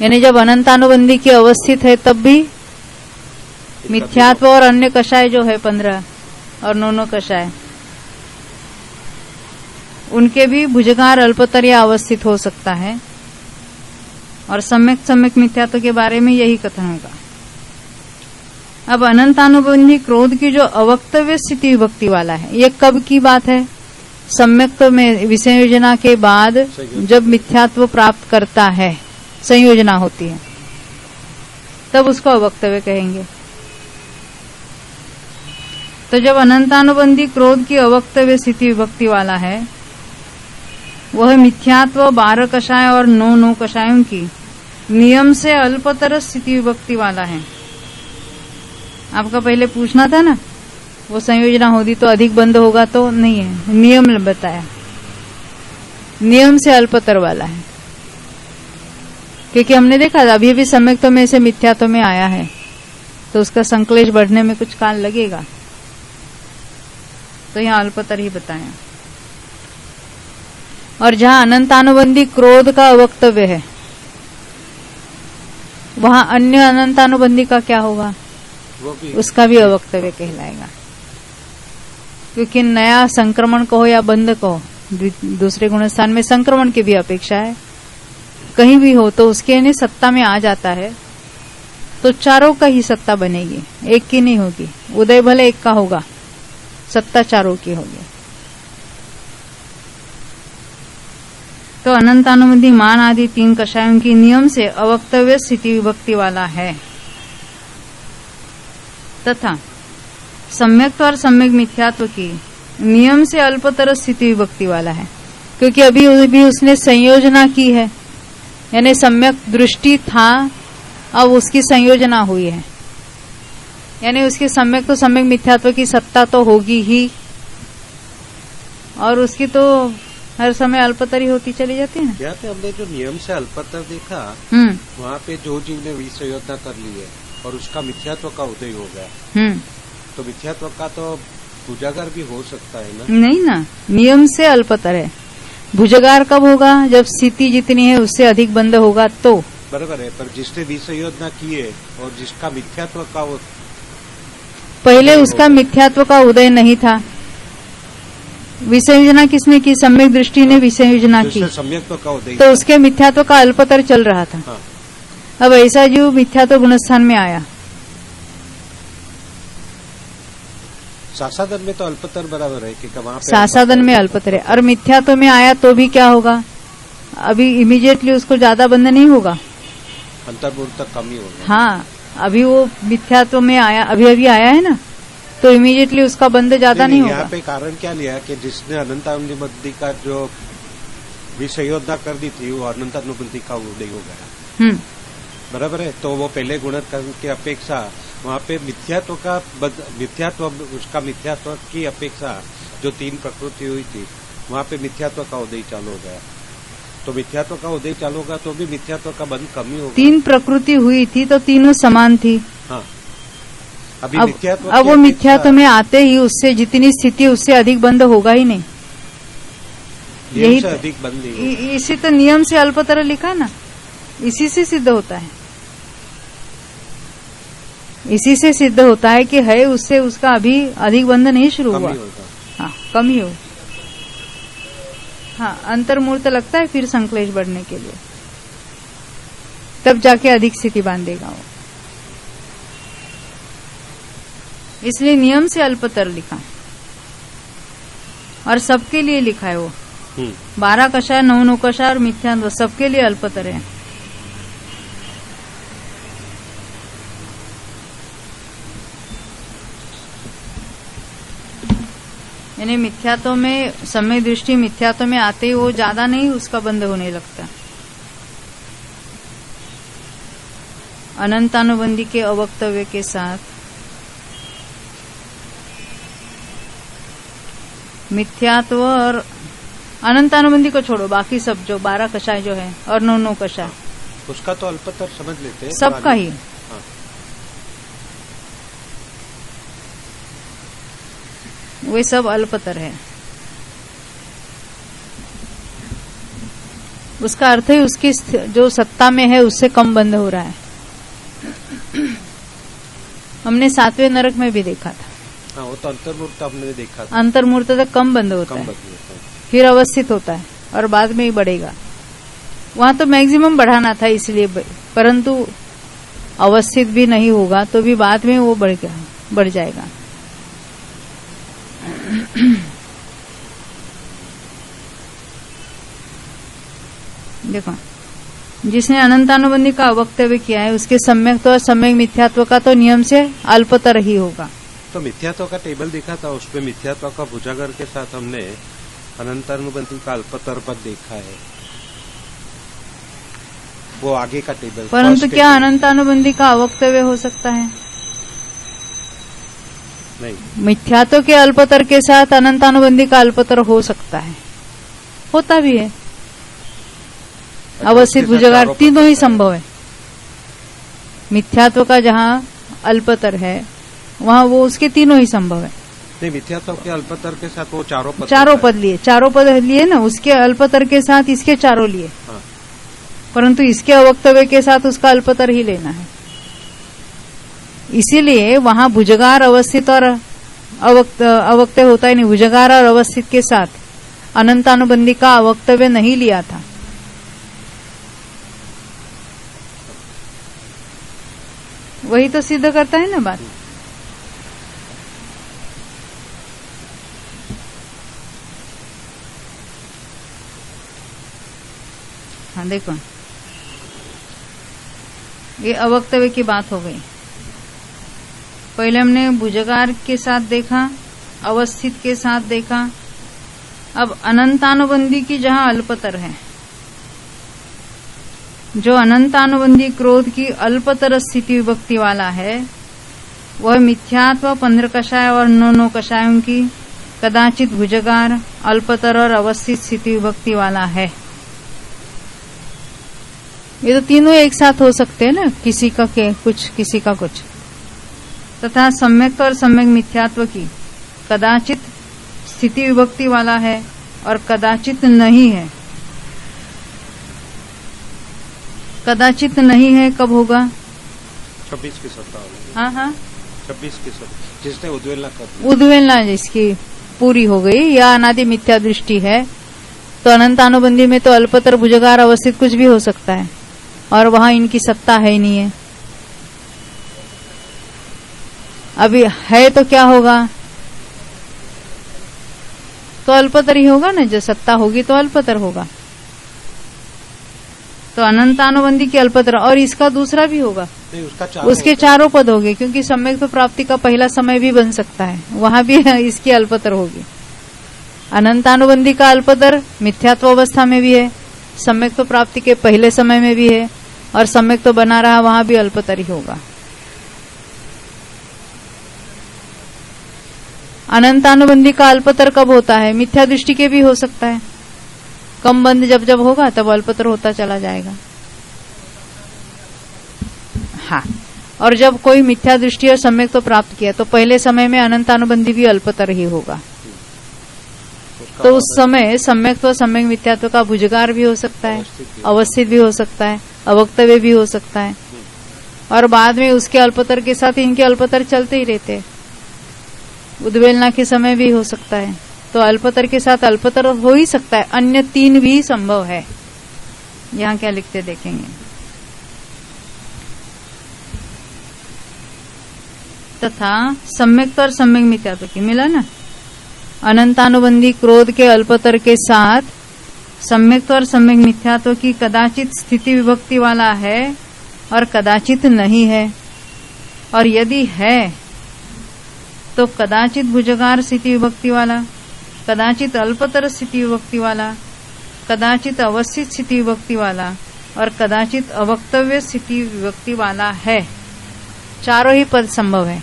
यानी जब अनंतानुबंधी की अवस्थित है तब भी मिथ्यात्व और अन्य कषाय जो है 15 और 9 कषाय, उनके भी भुजगार अल्पतर या अवस्थित हो सकता है, और सम्यक सम्यक मिथ्यात्व के बारे में यही कथन होगा। अब अनंतानुबंधी क्रोध की जो अवक्तव्य स्थिति विभक्ति वाला है, ये कब की बात है? सम्यक्त्व में विसंयोजना के बाद जब मिथ्यात्व प्राप्त करता है, संयोजना होती है, तब उसको अवक्तव्य कहेंगे। तो जब अनंतानुबंधी क्रोध की अवक्तव्य स्थिति विभक्ति वाला है, वह मिथ्यात्व 12 कषाय और 9 कषायों की नियम से अल्पतर स्थिति विभक्ति वाला है। आपका पहले पूछना था ना, वो संयोजना होती तो अधिक बंद होगा, तो नहीं है, नियम बताया, नियम से अल्पतर वाला है। क्योंकि हमने देखा था अभी भी सम्यक्त्व में से मिथ्यात्व में आया है, तो उसका संक्लेश बढ़ने में कुछ काल लगेगा, तो यहाँ अल्पतर ही बताया। और जहां अनंतानुबंधी क्रोध का अवक्तव्य है, वहां अन्य अनंतानुबंधी का क्या होगा? उसका भी अवक्तव्य कहलाएगा, क्योंकि नया संक्रमण कहो या बंद कहो, दूसरे गुणस्थान में संक्रमण की भी अपेक्षा है, कहीं भी हो तो उसके यानी सत्ता में आ जाता है, तो चारों का ही सत्ता बनेगी, एक की नहीं होगी। उदय भले एक का होगा, सत्ता चारों की होगी। तो अनंतानुबंधी मान आदि 3 कषायों की नियम से अवक्तव्य स्थिति विभक्ति वाला है, तथा सम्यक्त्व और सम्यक मिथ्यात्व की नियम से अल्पतर स्थिति विभक्ति वाला है, क्योंकि अभी भी उसने संयोजना की है, यानी सम्यक दृष्टि था अब उसकी संयोजना हुई है, यानी उसकी सम्यक तो सम्यक मिथ्यात्व की सत्ता तो होगी ही, और उसकी तो हर समय अल्पतर ही होती चली जाती है ना। यहाँ पे हमने जो नियम से अल्पतर देखा, वहाँ पे जो जीव ने विसंयोजना कर ली है और उसका मिथ्यात्व का उदय हो गया, तो मिथ्यात्व का तो भुजागार भी हो सकता है ना? नहीं ना, नियम से अल्पतर है। भुजगार कब होगा? जब स्थिति जितनी है उससे अधिक बंध होगा तो। बराबर है, पर जिसने विसंयोजना की है और जिसका मिथ्यात्व का पहले उसका मिथ्यात्व का उदय नहीं था। विसंयोजना किसने की? सम्यक दृष्टि ने विसंयोजना की, सम्यक्त्व का उदय, तो उसके मिथ्यात्व का अल्पतर चल रहा था। हाँ। अब ऐसा जीव मिथ्यात्व गुणस्थान में आया, सासादन में तो अल्पतर बराबर है कि वहाँ पे सासादन में अल्पतर है, और मिथ्यात्व में आया तो भी क्या होगा? अभी इमीडिएटली उसको ज्यादा बंध नहीं होगा, अंतर्मूर्त कम ही होगा। हाँ, अभी वो मिथ्यात्व में आया, अभी आया है ना, तो इमीडिएटली उसका बंध ज्यादा नहीं होगा। यहाँ पे कारण क्या लिया कि जिसने अनंतानुबंधी का जो विसंयोजना कर दी थी वो अनंतानुबंधी का उदय हो गया, बराबर है। तो वो पहले गुणन की अपेक्षा वहाँ पे मिथ्यात्व उसका मिथ्यात्व की अपेक्षा जो 3 प्रकृति हुई थी वहाँ पे मिथ्यात्व का उदय चालू हो गया, तो मिथ्यात्व का उदय चालू होगा तो भी मिथ्यात्व का बंध कम ही होगा। 3 प्रकृति हुई थी तो तीनों समान थी। हाँ, अभी अब वो मिथ्यात्व में आते ही उससे जितनी स्थिति उससे अधिक बंध होगा ही नहीं, यही अधिक बंध नहीं। इसी तो नियम से अल्पतर लिखा ना, इसी से सिद्ध होता है, इसी से सिद्ध होता है कि है उससे उसका अभी अधिक बंध नहीं शुरू हुआ। हाँ, कम ही हो। हाँ, अंतर्मूर्त लगता है फिर संक्लेश बढ़ने के लिए, तब जाके अधिक स्थिति बांधेगा वो। इसलिए नियम से अल्पतर लिखा, और सबके लिए लिखा है वो। 12 कषाय, 9 कषाय और मिथ्यात्व सबके लिए अल्पतर है। यानी मिथ्यात्व में, सम्यक दृष्टि मिथ्यात्व में आते ही वो ज्यादा नहीं उसका बंध होने लगता। अनंतानुबंधी के अवक्तव्य के साथ मिथ्यात्व और अनंतानुबंधी को छोड़ो, बाकी सब जो 12 कषाय जो है और 9 कषाय, उसका तो अल्पतर समझ लेते हैं सबका ही। हाँ। वे सब अल्पतर है। उसका अर्थ है उसकी जो सत्ता में है उससे कम बंध हो रहा है। हमने 7वें नरक में भी देखा था। हाँ, वो तो अंतर्मूर्त हमने देखा था। अंतर्मूर्त तक कम बंध होता है, फिर अवस्थित होता है और बाद में ही बढ़ेगा। वहां तो मैक्सिमम बढ़ाना था इसलिए, परंतु अवस्थित भी नहीं होगा तो भी बाद में वो बढ़ जाएगा। देखो, जिसने अनंतानुबंधी का अवक्तव्य किया है उसके सम्यक्त्व और सम्यक मिथ्यात्व का तो नियम से अल्पतर ही होगा। तो मिथ्यात्व का टेबल दिखा था, उसमें मिथ्यात्व का भुजागर के साथ हमने अनंतानुबंधी का अल्पतर पद देखा है, वो आगे का टेबल। परंतु क्या अनंतानुबंधी का अवक्तव्य हो सकता है? नहीं, मिथ्यात्व के अल्पतर के साथ अनंतानुबंधी का अल्पतर हो सकता है, होता भी है। अवस्थित भुजगार तीनों ही संभव है। मिथ्यात्व का जहाँ अल्पतर है वहाँ वो उसके तीनों ही संभव है। नहीं, मिथ्यात्व के अल्पतर के साथ वो चारों पद लिए ना, उसके अल्पतर के साथ इसके चारों लिए। हाँ। परंतु इसके अवक्तव्य के साथ उसका अल्पतर ही लेना है। इसीलिए वहां भुजगार अवस्थित और अवक्तव्य होता ही नहीं। भुजगार और अवस्थित के साथ अनंतानुबंधी का अवक्तव्य नहीं लिया था। वही तो सिद्ध करता है ना बात। हाँ, देखो, ये अवक्तव्य की बात हो गई। पहले हमने भुजगार के साथ देखा, अवस्थित के साथ देखा, अब अनंतानुबंधी की जहां अल्पतर है जो अनंतानुबंधी क्रोध की अल्पतर स्थिति विभक्ति वाला है वह मिथ्यात्व 15 कषाय और 9 कषायों की कदाचित भुजगार अल्पतर और अवस्थित स्थिति विभक्ति वाला है। ये तो तीनों एक साथ हो सकते हैं ना, किसी का कुछ किसी का कुछ। तथा सम्यक और सम्यक मिथ्यात्व की कदाचित स्थिति विभक्ति वाला है और कदाचित नहीं है। कदाचित नहीं है कब होगा? 26 की सत्ता होगी। हाँ हाँ 26 की सत्ता जिसने उद्वेलना कर दी, उद्वेलना जिसकी पूरी हो गई या अनादि मिथ्या दृष्टि है, तो अनंतानुबंधी में तो अल्पतर भुजगार अवस्थित कुछ भी हो सकता है और वहां इनकी सत्ता है ही नहीं है। अभी है तो क्या होगा? तो अल्पतर ही होगा ना, जो सत्ता होगी तो अल्पतर होगा। तो अनंतानुबंधी की अल्पतर, और इसका दूसरा भी होगा, नहीं उसके चारों पद होंगे, क्योंकि सम्यक प्राप्ति का पहला समय भी बन सकता है, वहां भी इसकी अल्पतर होगी। अनंतानुबंधी का अल्पतर मिथ्यात्व अवस्था में भी है, सम्यक प्राप्ति के पहले समय में भी है, और सम्यक तो बना रहा वहां भी अल्पतर ही होगा। अनंतानुबंधी का अल्पतर कब होता है? मिथ्या दृष्टि के भी हो सकता है। कम बंद जब जब होगा तब अल्पतर होता चला जाएगा। हाँ, और जब कोई मिथ्या दृष्टि और सम्यक तो प्राप्त किया तो पहले समय में अनंतानुबंधी भी अल्पतर ही होगा। तो उस समय सम्यक तो सम्यक मिथ्यात्व का भुजगार भी हो सकता है, अवस्थित भी हो सकता है, अवक्तव्य भी हो सकता है, और बाद में उसके अल्पतर के साथ इनके अल्पतर चलते ही रहते हैं। उद्वेलना के समय भी हो सकता है, तो अल्पतर के साथ अल्पतर हो ही सकता है। अन्य तीन भी संभव है। यहाँ क्या लिखते देखेंगे। तथा सम्यक और सम्यक मिथ्यात्व की मिला ना, अनंतानुबंधी क्रोध के अल्पतर के साथ सम्यक और सम्यक मिथ्यात्व की कदाचित स्थिति विभक्ति वाला है और कदाचित नहीं है, और यदि है तो कदाचित भुजगार स्थिति विभक्ति वाला, कदाचित अल्पतर स्थिति विभक्ति वाला, कदाचित अवस्थित स्थिति विभक्ति वाला और कदाचित अवक्तव्य स्थिति विभक्ति वाला है। चारों ही पद संभव है।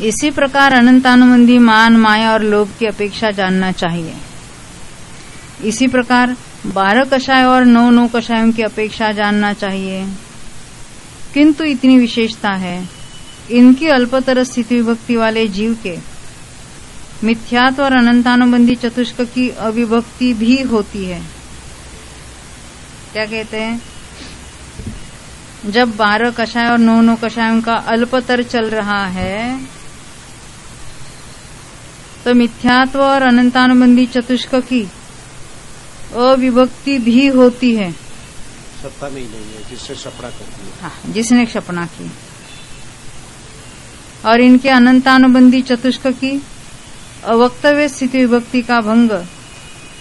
इसी प्रकार अनंतानुबंधी मान, माया और लोभ की अपेक्षा जानना चाहिए। इसी प्रकार 12 कषाय और 9 कषायों की अपेक्षा जानना चाहिए। किंतु इतनी विशेषता है, इनकी अल्पतर स्थिति विभक्ति वाले जीव के मिथ्यात्व और अनंतानुबंधी चतुष्क की अविभक्ति भी होती है। क्या कहते हैं? जब 12 कषाय और 9 कषायों का अल्पतर चल रहा है तो मिथ्यात्व और अनंतानुबंधी चतुष्क की अविभक्ति भी होती है। सत्ता नहीं है जिससे क्षपणा करती है। हाँ, जिसने क्षपणा की। और इनके अनंतानुबंधी चतुष्क की अवक्तव्य स्थिति विभक्ति का भंग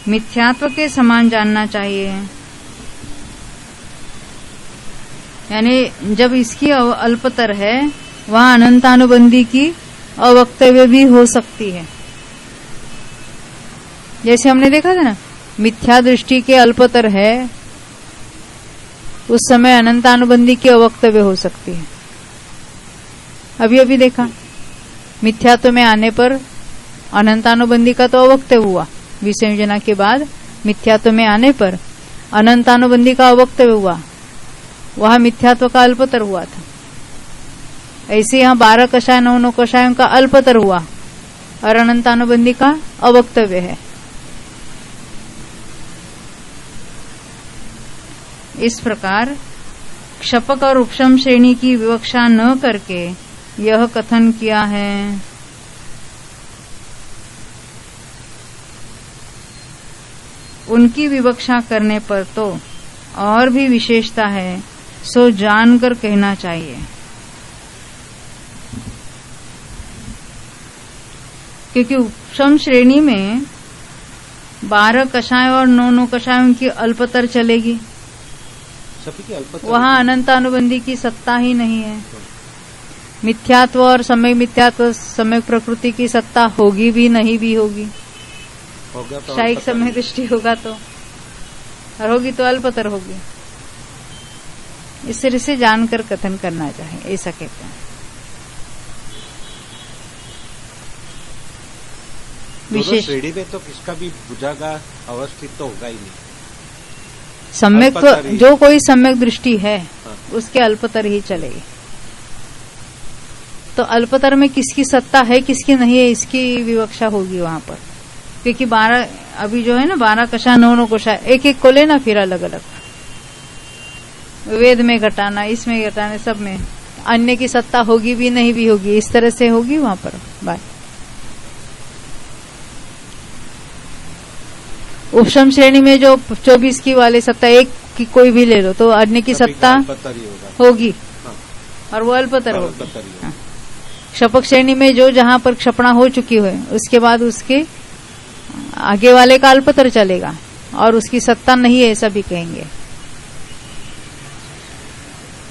मिथ्यात्व के समान जानना चाहिए। यानी जब इसकी अल्पतर है वहां अनंतानुबंधी की अवक्तव्य भी हो सकती है। जैसे हमने देखा था ना, मिथ्या दृष्टि के अल्पतर है, उस समय अनंतानुबंधी की अवक्तव्य हो सकती है। अभी अभी देखा, मिथ्यात्व में आने पर अनंतानुबंधी का तो अवक्तव्य हुआ, विसंयोजना के बाद मिथ्यात्व में आने पर अनंतानुबंधी का अवक्तव्य हुआ, वहां मिथ्यात्व का अल्पतर हुआ था। ऐसे यहाँ 12 कषाय 9 कषायों का अल्पतर हुआ और अनंतानुबंधी का अवक्तव्य है। इस प्रकार क्षपक और उपशम श्रेणी की विवक्षा न करके यह कथन किया है। उनकी विवक्षा करने पर तो और भी विशेषता है, सो जानकर कहना चाहिए। क्योंकि उपशम श्रेणी में 12 कषाय और 9 कषायों की अल्पतर चलेगी, वहां अनंतानुबंधी की सत्ता ही नहीं है। मिथ्यात्व और सम्यक मिथ्यात्व सम्यक प्रकृति की सत्ता होगी भी नहीं भी होगी, शायिक सम्यक दृष्टि होगा तो और होगी तो अल्पतर होगी। इस तरह से जानकर कथन करना चाहिए, ऐसा कहते हैं। विशेष श्रेणी में तो किसका भी भुजागार अवस्थित तो होगा ही नहीं। सम्यक अल्पतर ही। जो कोई सम्यक दृष्टि है हाँ। उसके अल्पतर ही चलेगी। तो अल्पतर में किसकी सत्ता है किसकी नहीं है इसकी विवक्षा होगी वहां पर, क्योंकि 12 अभी जो है ना 12 कषाय 9 कषाय एक एक को लेना, फिर अलग अलग वेद में घटाना, इसमें घटाना, सब में अन्य की सत्ता होगी भी नहीं भी होगी, इस तरह से होगी वहां पर बात। उपशम श्रेणी में जो 24 की वाली सत्ता एक की कोई भी ले लो तो अन्य की सत्ता अल्पतर ही होगा। होगी हाँ। और वो अल्पतर होगी। अल्पतर ही होगा। हाँ। क्षपक श्रेणी में जो जहां पर क्षपणा हो चुकी है उसके बाद उसके आगे वाले का अल्पतर चलेगा और उसकी सत्ता नहीं है ऐसा भी कहेंगे।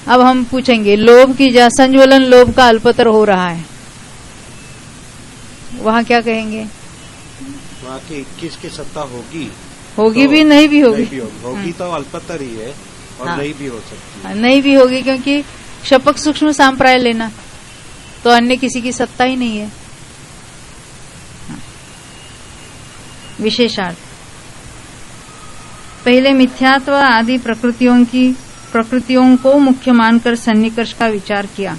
अब हम पूछेंगे लोभ की संज्वलन लोभ का अल्पतर हो रहा है, वहां क्या कहेंगे? वहाँ की 21 की सत्ता होगी तो भी नहीं भी होगी, होगी तो अल्पतर ही है और हाँ। नहीं भी हो सकती है। नहीं भी होगी क्योंकि क्षपक सूक्ष्म सांप्राय लेना तो अन्य किसी की सत्ता ही नहीं है। विशेषार्थ पहले मिथ्यात्व आदि प्रकृतियों को मुख्य मानकर सन्निकर्ष का विचार किया।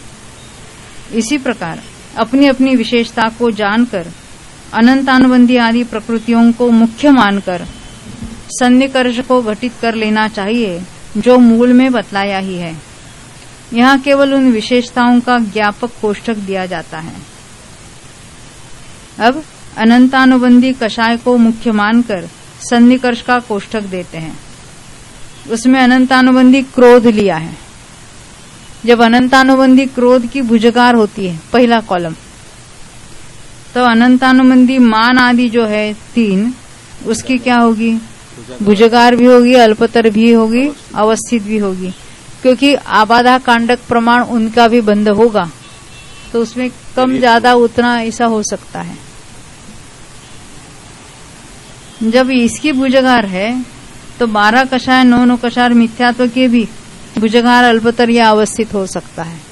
इसी प्रकार अपनी अपनी विशेषता को जानकर अनंतानुबंधी आदि प्रकृतियों को मुख्य मानकर सन्निकर्ष को घटित कर लेना चाहिए जो मूल में बतलाया ही है। यहाँ केवल उन विशेषताओं का ज्ञापक कोष्ठक दिया जाता है। अब अनंतानुबंधी कषाय को मुख्य मानकर सन्निकर्ष का कोष्ठक देते हैं। उसमें अनंतानुबंधी क्रोध लिया है। जब अनंतानुबंधी क्रोध की भुजगार होती है पहला कॉलम, तो अनंतानुबंधी मान आदि जो है 3 उसकी क्या होगी? भुजगार भी होगी, अल्पतर भी होगी, अवस्थित भी होगी, क्योंकि आबाधा कांडक प्रमाण उनका भी बंध होगा तो उसमें कम ज्यादा उतना ऐसा हो सकता है। जब इसकी भुजगार है तो 12 कषाय 9 कषाय मिथ्यात्व के भी भुजगार अल्पतर या अवस्थित हो सकता है।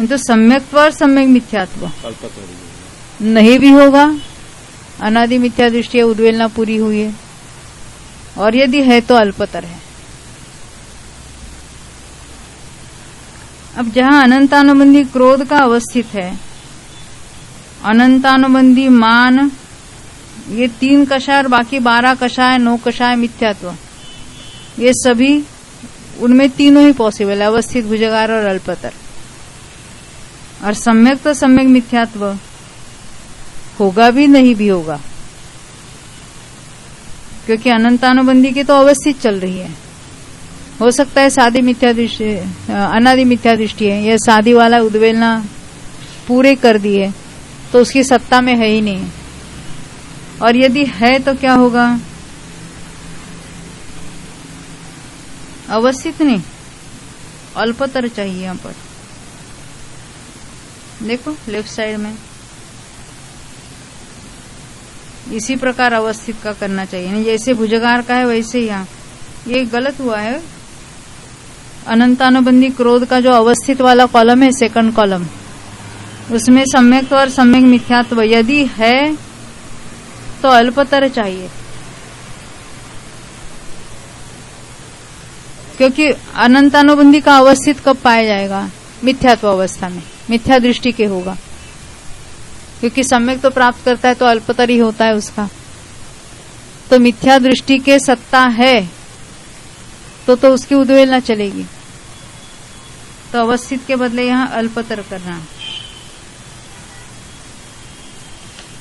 तो सम्यक्त्व और सम्यक मिथ्यात्व अल्पतर ही होगा। नहीं भी होगा, अनादि मिथ्या दृष्टि उद्वेलना पूरी हुई है, और यदि है तो अल्पतर है। अब जहां अनंतानुबंधी क्रोध का अवस्थित है, अनंतानुबंधी मान ये 3 कषाय और बाकी 12 कषाय 9 कषाय मिथ्यात्व, ये सभी उनमें तीनों ही पॉसिबल है, अवस्थित, भुजगार और अल्पतर। और सम्यक तो सम्यक मिथ्यात्व होगा भी नहीं भी होगा, क्योंकि अनंतानुबंधी की तो अवस्थित चल रही है। हो सकता है सादी मिथ्या दृष्टि अनादि मिथ्या दृष्टि है, यह सादी वाला उद्वेलना पूरे कर दिए तो उसकी सत्ता में है ही नहीं, और यदि है तो क्या होगा? अवस्थित नहीं, अल्पतर चाहिए। यहां पर देखो लेफ्ट साइड में इसी प्रकार अवस्थित का करना चाहिए, जैसे भुजगार का है वैसे यहाँ ये गलत हुआ है। अनंतानुबंधी क्रोध का जो अवस्थित वाला कॉलम है, सेकंड कॉलम, उसमें सम्यक और सम्यक मिथ्यात्व यदि है तो अल्पतर चाहिए, क्योंकि अनंतानुबंधी का अवस्थित कब पाया जाएगा? मिथ्यात्व अवस्था में, मिथ्या दृष्टि के होगा, क्योंकि सम्यक तो प्राप्त करता है तो अल्पतर ही होता है उसका। तो मिथ्या दृष्टि के सत्ता है तो उसकी उद्वेलना चलेगी, तो अवस्थित के बदले यहाँ अल्पतर करना।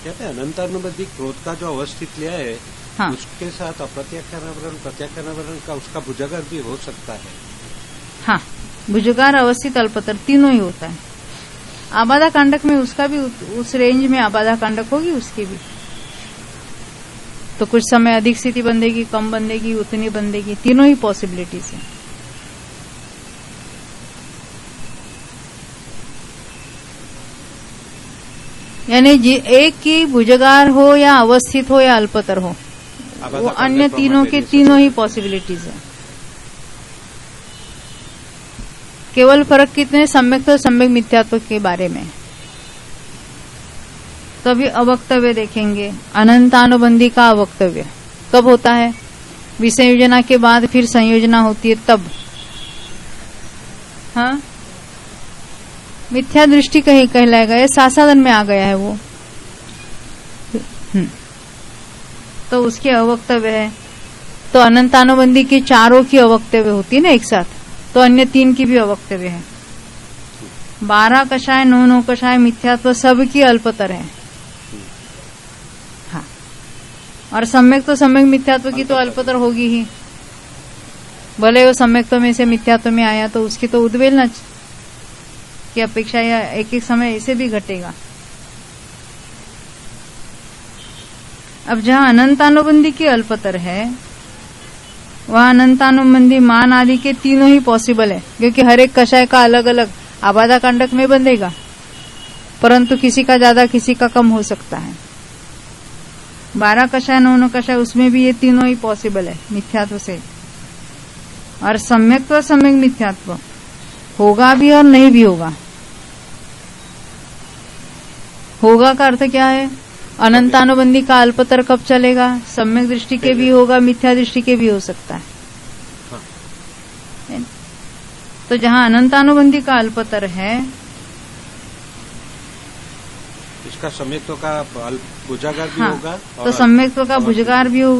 कहते हैं अनंतानुबंधी क्रोध का जो अवस्थित लिया है, हाँ। उसके साथ अप्रत्याख्यानावरण प्रत्याख्यानावरण का उसका भुजगार भी हो सकता है। हाँ, भुजगार, अवस्थित, अल्पतर तीनों ही होता है। आबाधा कांडक में उसका भी उस रेंज में आबाधा कांडक होगी उसकी भी, तो कुछ समय अधिक स्थिति बंधेगी, कम बंधेगी, उतनी बंधेगी, तीनों ही पॉसिबिलिटीज है। यानी एक की भुजगार हो या अवस्थित हो या अल्पतर हो, वो अन्य तीनों के तीनों ही पॉसिबिलिटीज है। केवल फर्क कितने सम्यक और सम्यक मिथ्यात्व के बारे में। तो अभी अवक्तव्य देखेंगे। अनंतानुबंधी का अवक्तव्य कब होता है? विसंयोजना के बाद फिर संयोजना होती है तब। हाँ, मिथ्या दृष्टि कहीं कहलाएगा, ये सासाधन में आ गया है वो। तो उसके अवक्तव्य है। तो अनंतानुबंधी की चारों की अवक्तव्य होती है ना एक साथ, तो अन्य तीन की भी अवक्तव्य है। 12 कषाय 9 कषाय मिथ्यात्व सबकी अल्पतर है। हाँ, और सम्यक तो सम्यक मिथ्यात्व की तो अल्पतर होगी ही। भले वो सम्यक्त्व में से मिथ्यात्व में आया तो उसकी तो उद्वेलना की अपेक्षा या एक एक समय ऐसे भी घटेगा। अब जहां अनंतानुबंधी की अल्पतर है वहां अनंतानुबंधी मान आदि के तीनों ही पॉसिबल है, क्योंकि हर एक कषाय का अलग अलग आबादा कांडक में बंधेगा, परंतु किसी का ज्यादा किसी का कम हो सकता है। 12 कषाय 9 कषाय उसमें भी ये तीनों ही पॉसिबल है मिथ्यात्व से। और सम्यक्त्व सम्यक मिथ्यात्व होगा भी और नहीं भी होगा। होगा का अर्थ क्या है? अनंतानुबंधी का अल्पतर कब चलेगा? सम्यक दृष्टि के भी होगा, मिथ्या दृष्टि के भी हो सकता है। तो जहां अनंतानुबंधी का अल्पतर है, इसका सम्यक्त्व का भुजागार भी होगा, तो सम्यक्त्व का भुजगार भी हो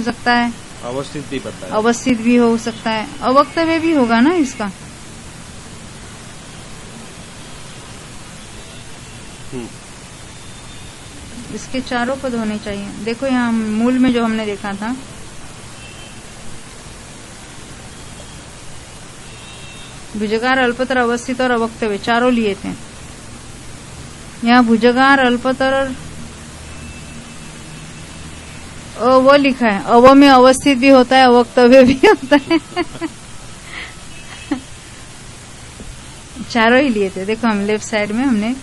सकता है, अवस्थित भी बनता है, अवस्थित भी हो सकता है, अवक्तव्य भी होगा ना इसका। इसके चारों पद होने चाहिए। देखो यहाँ मूल में जो हमने देखा था, भुजगार अल्पतर अवस्थित और अवक्तव्य चारों लिए थे। यहाँ भुजगार अल्पतर और वो लिखा है, अव में अवस्थित भी होता है, अवक्तव्य भी होता है। चारों ही लिए थे। देखो हम लेफ्ट साइड में हमने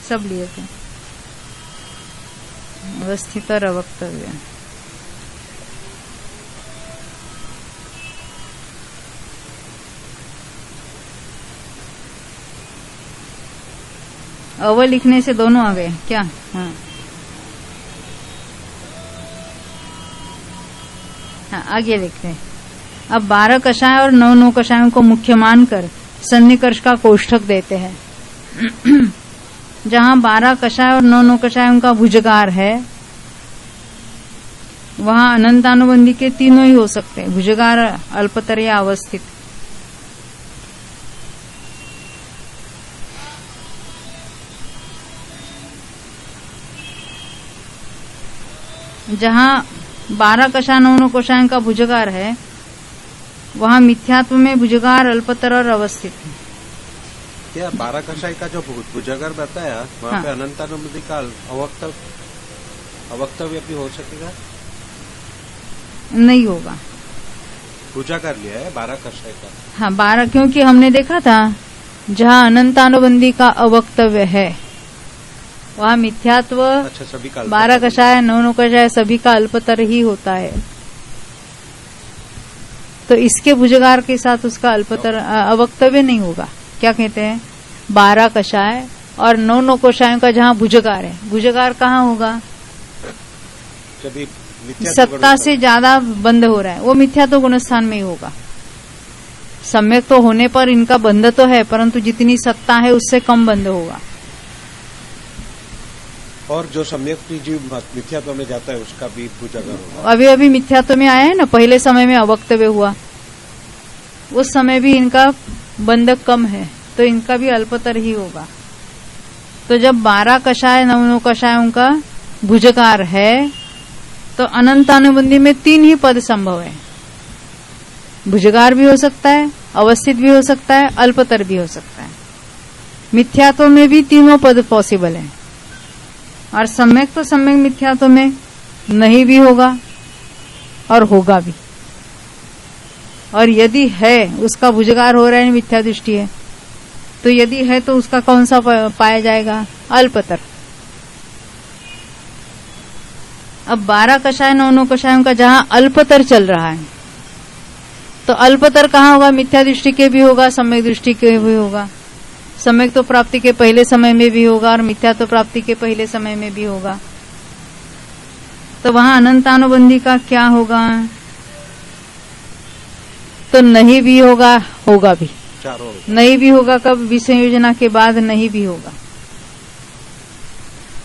सब लिए थे, अवस्थित और अवक्तव्य। अव लिखने से दोनों आ गए क्या? हाँ, हाँ आगे लिखते हैं। अब 12 कषाय और 9 कषायों को मुख्य मानकर सन्निकर्ष का कोष्ठक देते हैं। जहां 12 कषाय और 9 कषायों का भुजगार है वहां अनंतानुबंधी के तीनों ही हो सकते हैं, भुजगार, अल्पतर या अवस्थित। जहां 12 कषाय 9 कषायों का भुजगार है वहां मिथ्यात्व में भुजगार, अल्पतर और अवस्थित है। क्या 12 कषाय का जो भुजगार बताया वहाँ हाँ। पे अनंतानुबंधी का अवक्तव्य भी हो सकेगा? नहीं होगा। भुजगार लिया है 12 कषाय का। हाँ 12, क्योंकि हमने देखा था जहां अनंतानुबंधी का अवक्तव्य है वहां मिथ्यात्व, अच्छा, सभी का 12 कषाय 9 कषाय सभी का अल्पतर ही होता है। तो इसके भुजगार के साथ उसका अल्पतर अवक्तव्य नहीं होगा। क्या कहते हैं? 12 कषाय और 9 कषायों का जहां भुजगार है, भुजगार कहाँ होगा? सत्ता से ज्यादा बंध हो रहा है, वो मिथ्यात्व गुणस्थान में ही होगा। सम्यक तो होने पर इनका बंध तो है, परंतु जितनी सत्ता है उससे कम बंध होगा। और जो सम्यक जीव मिथ्यात्व में जाता है उसका भी भुजगार होगा। अभी अभी मिथ्यात्व में आया है ना, पहले समय में अवक्तव्य हुआ, उस समय भी इनका बंधक कम है, तो इनका भी अल्पतर ही होगा। तो जब 12 कषाय 9 कषायों का भुजगार है तो अनंतानुबंधी में 3 ही पद संभव है। भुजगार भी हो सकता है, अवस्थित भी हो सकता है, अल्पतर भी हो सकता है। मिथ्यात्व में भी तीनों पद पॉसिबल है, और सम्यक तो सम्यक मिथ्यात्व में नहीं भी होगा और होगा भी। और यदि है उसका भुजगार हो रहा है, मिथ्या दृष्टि है, तो यदि है तो उसका कौन सा पाया जाएगा? अल्पतर। अब 12 कषाय 9 कषायों का जहां अल्पतर चल रहा है, तो अल्पतर कहाँ होगा? मिथ्या दृष्टि के भी होगा, सम्यक दृष्टि के भी होगा। सम्यक तो प्राप्ति के पहले समय में भी होगा और मिथ्या तो प्राप्ति के पहले समय में भी होगा। तो वहां अनंतानुबंधी का क्या होगा? तो नहीं भी होगा, होगा भी। चारों नहीं भी होगा कब? विसंयोजना के बाद नहीं भी होगा।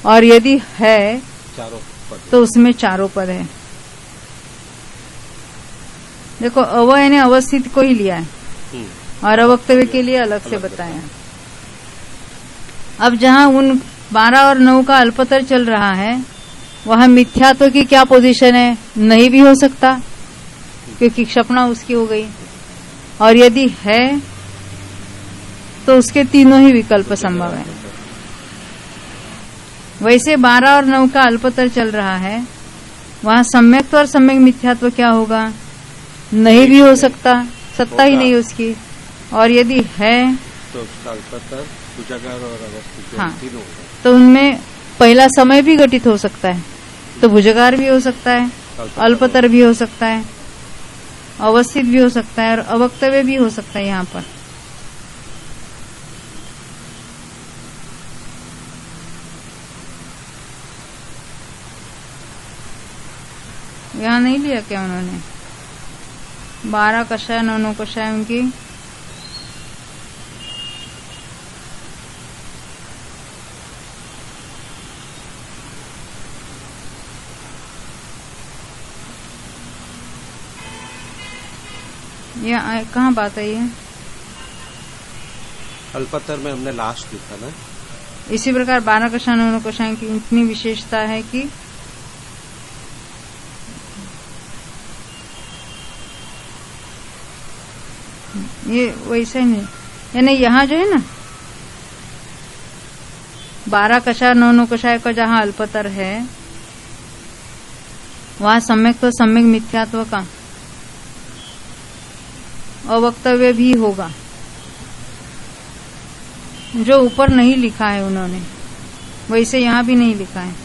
और यदि है चारों पद, तो उसमें चारों पद है। देखो, अवय ने अवस्थित को ही लिया है और अवक्तव्य के लिए अलग से बताया। अब जहां उन 12 और 9 का अल्पतर चल रहा है, वहां मिथ्यात्व की क्या पोजीशन है? नहीं भी हो सकता, क्योंकि क्षपणा उसकी हो गई। और यदि है तो उसके तीनों ही विकल्प संभव है। वैसे 12 और 9 का अल्पतर चल रहा है, वहां सम्यक्त्व और सम्यक मिथ्यात्व क्या होगा? नहीं भी हो सकता, सत्ता ही नहीं उसकी। और यदि है तो उसका अल्पतर, भुजगार और अवस्थित हाँ, तीनों होगा। तो उनमें पहला समय भी घटित हो सकता है, तो भुजगार भी हो सकता है, अल्पतर भी हो सकता है, अवस्थित भी हो सकता है और अवक्तव्य भी हो सकता है। यहाँ पर यहाँ नहीं लिया क्या उन्होंने? 12 कषाय 9 कषाय उनकी ये कहाँ बात है? ये अल्पतर में हमने लास्ट लिखा ना। इसी प्रकार 12 कषाय 9 कषाय की इतनी विशेषता है कि ये वैसा ही नहीं, यानी यहाँ जो है ना 12 कषाय 9 कषाय का जहाँ अल्पतर है, वहां सम्यक तो सम्यक मिथ्यात्व का अवक्तव्य भी होगा, जो ऊपर नहीं लिखा है उन्होंने, वैसे यहाँ भी नहीं लिखा है।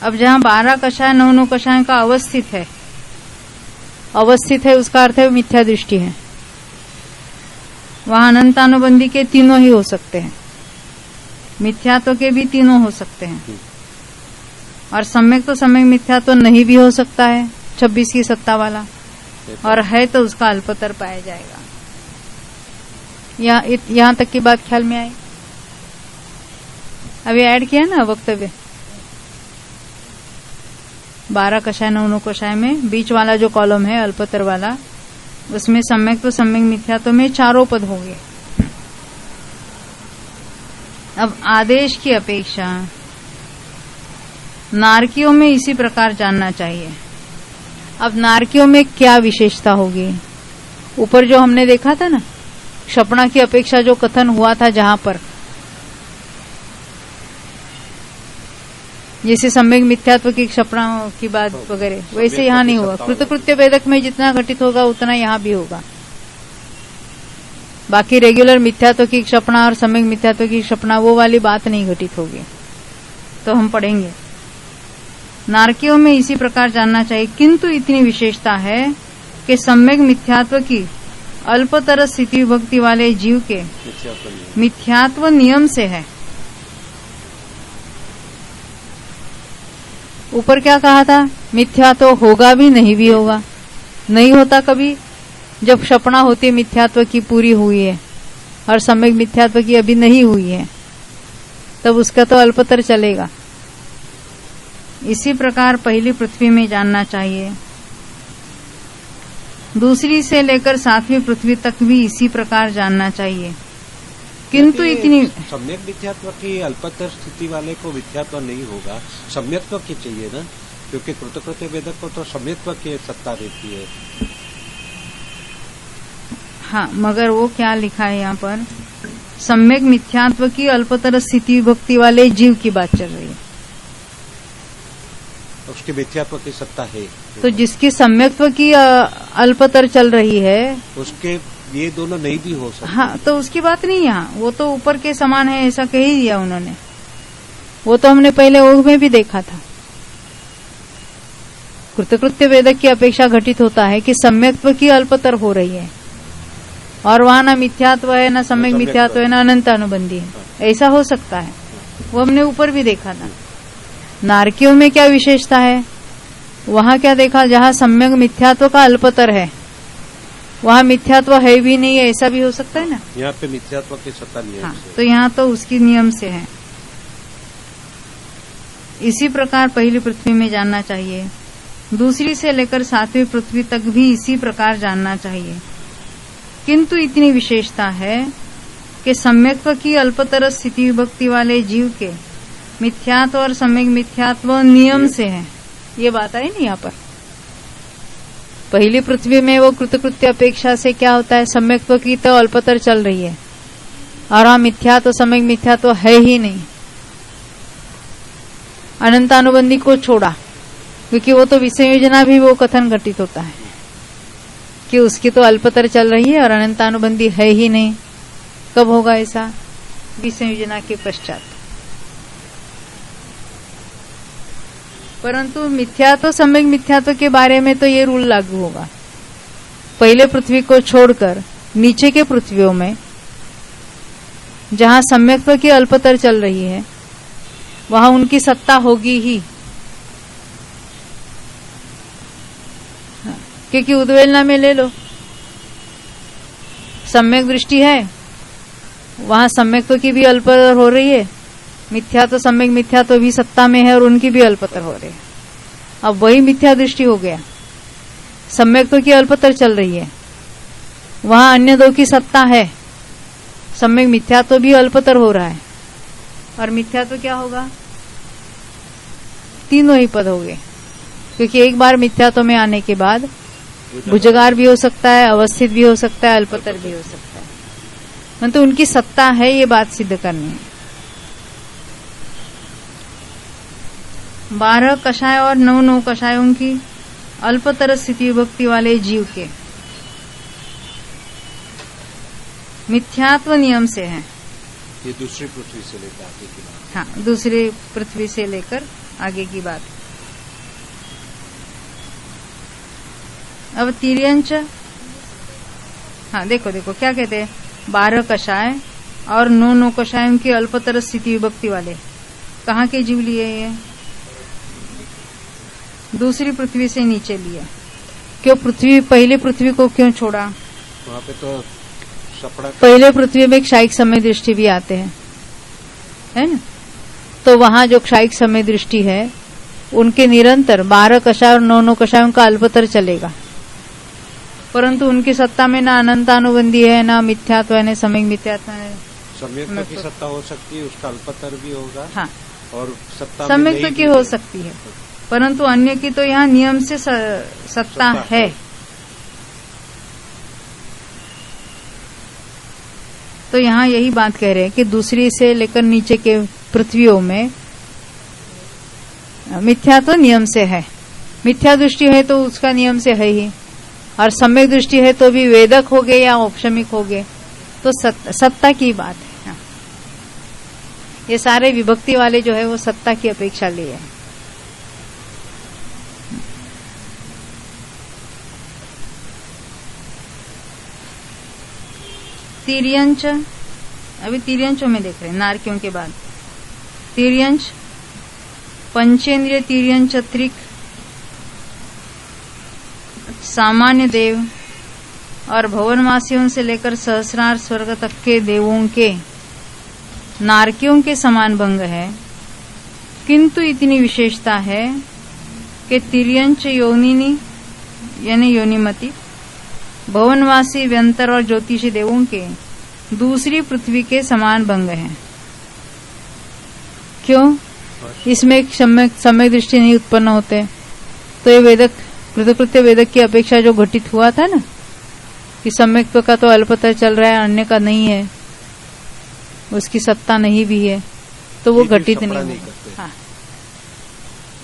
अब जहाँ 12 कषाय 9 कषाय का अवस्थित है, अवस्थित है उसका अर्थ है मिथ्या दृष्टि है। वहां अनंतानुबंधी के तीनों ही हो सकते हैं, मिथ्यात्व के भी तीनों हो सकते हैं, और सम्यक तो सम्यक मिथ्यात्व नहीं भी हो सकता है 26 की सत्ता वाला, और है तो उसका अल्पतर पाया जाएगा। यहाँ तक की बात ख्याल में आई? अभी ऐड किया ना वक्तव्य 12 कषाय 9 कषाय में बीच वाला जो कॉलम है अल्पतर वाला, उसमें सम्यक तो सम्यक मिथ्यात्व में चारों पद होंगे। अब आदेश की अपेक्षा नारकियों में इसी प्रकार जानना चाहिए। अब नारकियों में क्या विशेषता होगी? ऊपर जो हमने देखा था ना, क्षपणा की अपेक्षा जो कथन हुआ था, जहां पर जैसे सम्यक मिथ्यात्व की क्षपणा की बात वगैरह, वैसे यहाँ नहीं हुआ। कृतकृत्य वेदक में जितना घटित होगा उतना यहाँ भी होगा। बाकी रेगुलर मिथ्यात्व की क्षपणा और सम्यक मिथ्यात्व की क्षपणा वो वाली बात नहीं घटित होगी, तो हम पढ़ेंगे। नारकियों में इसी प्रकार जानना चाहिए, किंतु इतनी विशेषता है कि सम्यक मिथ्यात्व की अल्पतर स्थिति विभक्ति वाले जीव के मिथ्यात्व नियम से है। ऊपर क्या कहा था? मिथ्या तो होगा भी, नहीं भी होगा। नहीं होता कभी? जब क्षपणा होती है मिथ्यात्व की पूरी हुई है और सम्यक मिथ्यात्व की अभी नहीं हुई है, तब उसका तो अल्पतर चलेगा। इसी प्रकार पहली पृथ्वी में जानना चाहिए, दूसरी से लेकर 7वीं पृथ्वी तक भी इसी प्रकार जानना चाहिए। किंतु इतनी सम्यक मिथ्यात्व की अल्पतर स्थिति वाले को मिथ्यात्व नहीं होगा, सम्यक्त्व की चाहिए ना, क्योंकि कृतकृत्य वेदक को तो सम्यक्त्व की सत्ता रहती है। हाँ, मगर वो क्या लिखा है यहाँ पर? सम्यक मिथ्यात्व की अल्पतर स्थिति विभक्ति वाले जीव की बात चल रही है। उसकी मिथ्यात्व की सत्ता है, तो जिसकी सम्यक्त्व की अल्पतर चल रही है, उसके ये दोनों नहीं भी हो सकते। हाँ, तो उसकी बात नहीं यहाँ, वो तो ऊपर के समान है ऐसा कह ही दिया उन्होंने। वो तो हमने पहले ओघ में भी देखा था। कृतकृत्य वेदक की अपेक्षा घटित होता है कि सम्यक्त्व की अल्पतर हो रही है, और वहां न मिथ्यात्व है, न सम्यक मिथ्यात्व है, न अनंत अनुबंधी है। ऐसा हो सकता है, वो हमने ऊपर भी देखा था। नारकियों में क्या विशेषता है, वहां क्या देखा, जहां सम्यक मिथ्यात्व का अल्पतर है वहां मिथ्यात्व है भी नहीं है, ऐसा भी हो सकता है ना। यहाँ पे मिथ्यात्व की सत्ता नियम हाँ, से। तो यहाँ तो उसकी नियम से है। इसी प्रकार पहली पृथ्वी में जानना चाहिए, दूसरी से लेकर 7वीं पृथ्वी तक भी इसी प्रकार जानना चाहिए। किंतु इतनी विशेषता है कि सम्यक्त्व की अल्पतर स्थिति विभक्ति वाले जीव के मिथ्यात्व और सम्यक मिथ्यात्व नियम से है। ये बात आई नहीं यहाँ पर। पहली पृथ्वी में वो कृतकृत्य अपेक्षा से क्या होता है, सम्यक्त्व की तो अल्पतर चल रही है, और वहां मिथ्यात्व सम्यक मिथ्यात्व है ही नहीं। अनंतानुबंधी को छोड़ा, क्योंकि वो तो विसंयोजना भी वो कथन घटित होता है कि उसकी तो अल्पतर चल रही है और अनंतानुबंधी है ही नहीं। कब होगा ऐसा, विसंयोजना के पश्चात। परंतु मिथ्यात्व सम्यक मिथ्यात्व के बारे में तो ये रूल लागू होगा। पहले पृथ्वी को छोड़कर नीचे के पृथ्वियों में जहां सम्यक्त्व की अल्पतर चल रही है वहां उनकी सत्ता होगी ही, क्योंकि उद्वेलना में ले लो, सम्यक दृष्टि है, वहां सम्यक्त्व की भी अल्पतर हो रही है, मिथ्यात्व सम्यक मिथ्यात्व भी सत्ता में है और उनकी भी अल्पतर हो रही है। अब वही मिथ्या दृष्टि हो गया, सम्यक्त्व की अल्पतर चल रही है, वहां अन्य दो की सत्ता है, सम्यक मिथ्यात्व भी अल्पतर हो रहा है, और मिथ्यात्व क्या होगा, तीनों ही पद हो गए। क्योंकि एक बार मिथ्यात्व में आने के बाद भुजगार भी हो सकता है, अवस्थित भी हो सकता है, अल्पतर भी हो सकता है, मतलब उनकी सत्ता है, ये बात सिद्ध करनी है। 12 कषाय और 9 कषायों की अल्पतर स्थिति विभक्ति वाले जीव के मिथ्यात्व नियम से है। ये दूसरी पृथ्वी से लेकर आगे की बात। हाँ, दूसरी पृथ्वी से लेकर आगे की बात। अब तिर्यंच, हाँ देखो देखो क्या कहते हैं, 12 कषाय और 9 कषायों की अल्पतर स्थिति विभक्ति वाले कहाँ के जीव लिए, ये दूसरी पृथ्वी से नीचे लिया। क्यों पृथ्वी, पहले पृथ्वी को क्यों छोड़ा, वहाँ पे तो सपड़ा, पहले पृथ्वी में क्षायिक समय दृष्टि भी आते हैं, है ना। तो वहां जो क्षायिक समय दृष्टि है उनके निरंतर 12 कषाय और 9 कषायों का अल्पतर चलेगा, परंतु उनकी सत्ता में ना अनंतानुबंधी है, ना मिथ्यात्व है, ना सम्यक मिथ्यात्व है। सम्यक्त्व की सत्ता हो सकती है, उसका अल्पतर भी होगा। हाँ, और सत्ता सम्यक्त्व की हो सकती है, परंतु अन्य की तो यहाँ नियम से सत्ता है। तो यहाँ यही बात कह रहे हैं कि दूसरी से लेकर नीचे के पृथ्वियों में मिथ्यात्व नियम से है। मिथ्या दृष्टि है तो उसका नियम से है ही, और सम्यक दृष्टि है तो भी वेदक हो गए या औपशमिक हो गए, तो सत्ता की बात है। हाँ। ये सारे विभक्ति वाले जो है वो सत्ता की अपेक्षा लिए है। तिर्यंच, अभी तिर्यंचों में देख रहे हैं, नारकियों के बाद तिर्यंच, पंचेंद्रिय तिर्यंच त्रिक, सामान्य देव और भवनवासियों से लेकर सहस्रार स्वर्ग तक के देवों के नारकियों के समान भंग है। किंतु इतनी विशेषता है कि तिर्यंच योनिनी यानी योनिमति, भवनवासी व्यंतर और ज्योतिषी देवों के दूसरी पृथ्वी के समान भंग है। क्यों, इसमें एक सम्यक दृष्टि नहीं उत्पन्न होते, तो ये वेदक कृतकृत्य वेदक की अपेक्षा जो घटित हुआ था ना कि सम्यक्त्व का तो अल्पतर चल रहा है, अन्य का नहीं है, उसकी सत्ता नहीं भी है, तो वो घटित नहीं होते। हाँ,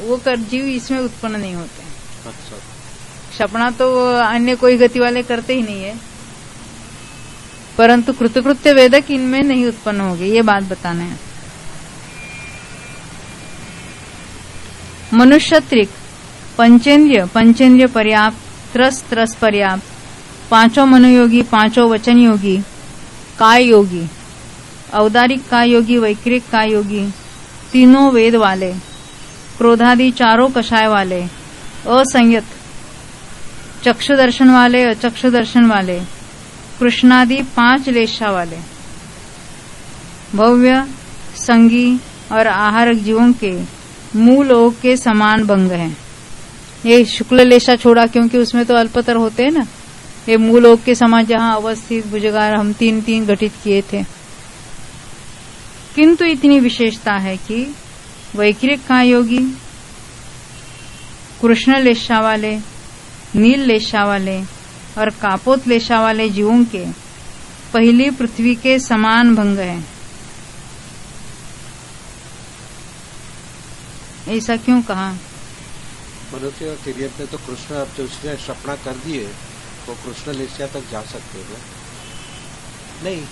वो कर जीव इसमें उत्पन्न नहीं होते। अच्छा, क्षपणा तो अन्य कोई गति वाले करते ही नहीं है, परंतु कृतकृत्य वेदक इनमें नहीं उत्पन्न होगी, ये बात बताना है। मनुष्यत्रिक पंचेंद्रिय पर्याप्त, त्रस पर्याप्त, पांचों मनोयोगी, पांचों वचन योगी, काय योगी, औदारिक काय योगी, वैक्रिक काय योगी, तीनों वेद वाले, क्रोधादि चारों कषाय वाले, असंयत, चक्षु दर्शन वाले, अचक्षु दर्शन वाले, कृष्णादि 5 लेशा वाले, भव्य, संगी और आहारक जीवों के मूल ओग के समान भंग है। ये शुक्ल लेशा छोड़ा क्योंकि उसमें तो अल्पतर होते हैं ना। ये मूल ओग के समान जहां अवस्थित भुजगार हम 3 गठित किए थे। किंतु इतनी विशेषता है कि वैक्रिक काय योगी, कृष्ण लेशा वाले, नील लेशा वाले और कापोत लेशा वाले जीवों के पहली पृथ्वी के समान भंग है। ऐसा क्यों कहा? मनुष्य और तिर्यक ने तो कृष्ण, अब जो उसने सपना कर दिए वो कृष्ण लेशिया तक जा सकते हैं नहीं?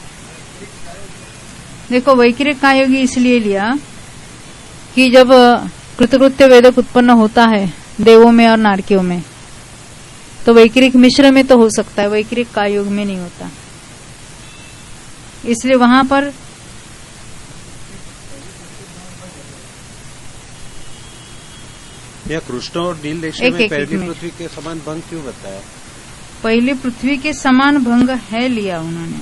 देखो, वैक्रिक काय योगी इसलिए लिया कि जब कृतकृत्य वेदक उत्पन्न होता है देवों में और नारकियों में, तो वैक्रिक मिश्र में तो हो सकता है, वैक्रिक काय योग में नहीं होता। इसलिए वहां पर या कृष्ण और नील लेशिया में पहली पृथ्वी के समान भंग क्यों बताया? पहली पृथ्वी के समान भंग है लिया उन्होंने,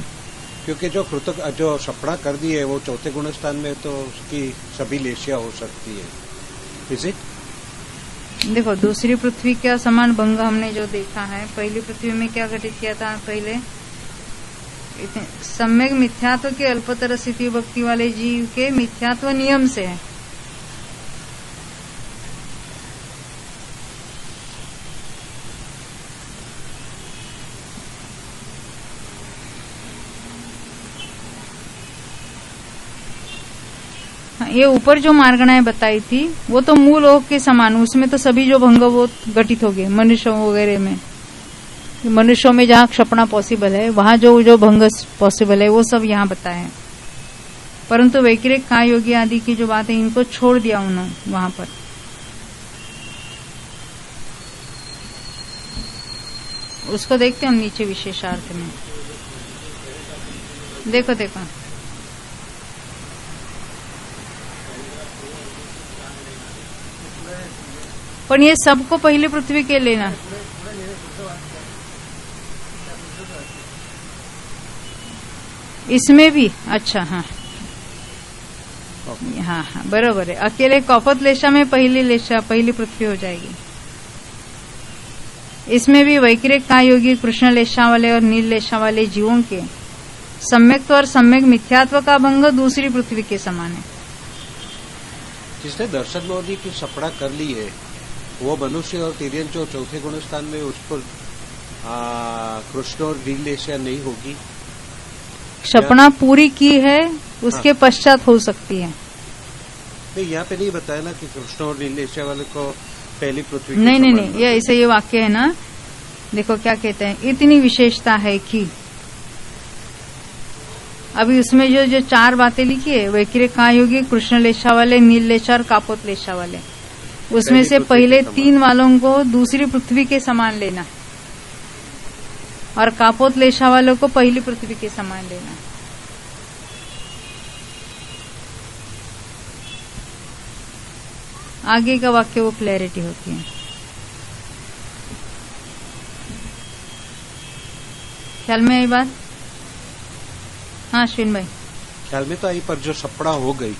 क्योंकि जो सपना कर दी है वो चौथे गुण स्थान में, तो उसकी सभी लेशिया हो सकती है। Is it? देखो, दूसरी पृथ्वी का समान भंग हमने जो देखा है, पहली पृथ्वी में क्या घटित किया था पहले? सम्यक मिथ्यात्व के अल्पतर स्थिति भक्ति वाले जीव के मिथ्यात्व नियम से है। ये ऊपर जो मार्गणाएं बताई थी वो तो मूल ओग के समान, उसमें तो सभी जो भंग वो घटित हो गए। मनुष्यों वगैरह में, मनुष्यों में जहाँ क्षपणा पॉसिबल है वहां जो भंग पॉसिबल है वो सब यहाँ बताए हैं। परंतु वैक्रिक काय योगी आदि की जो बात है इनको छोड़ दिया उन्होंने वहां पर। उसको देखते हैं हम नीचे विशेषार्थ में। देखो पर ये सबको पहली पृथ्वी के लेना, इसमें भी अच्छा। हाँ बरोबर है। अकेले कौपत लेशा में पहली पृथ्वी हो जाएगी। इसमें भी वैक्रिक काय योगी, कृष्ण लेशा वाले और नील लेशा वाले जीवों के सम्यक्त्व और सम्यक मिथ्यात्व का भंग दूसरी पृथ्वी के समान है। जिसने दर्शन मोदी की सपना कर ली है वो मनुष्य और तिर्यन जो चौथे गुण स्थान में, उस पर कृष्ण और नील लेशिया नहीं होगी। सपना पूरी की है उसके पश्चात हो सकती है। नहीं, यहाँ पे नहीं बताया ना कि कृष्ण और नील लेशिया वाले को पहली पृथ्वी। नहीं, ये ऐसे ये वाक्य है ना। देखो क्या कहते हैं, इतनी विशेषता है कि अभी उसमें जो 4 बातें लिखी है, वैक्रिक काय योगी, कृष्ण लेशा वाले, नील लेशा और कापोत लेशा वाले, उसमें से पहले 3 वालों को दूसरी पृथ्वी के समान लेना और कापोत लेशा वालों को पहली पृथ्वी के समान लेना। आगे का वाक्य वो क्लैरिटी होती है। ख्याल में आई बात? हाँ अश्विन भाई, ख्याल में तो आई, पर जो सपना हो गई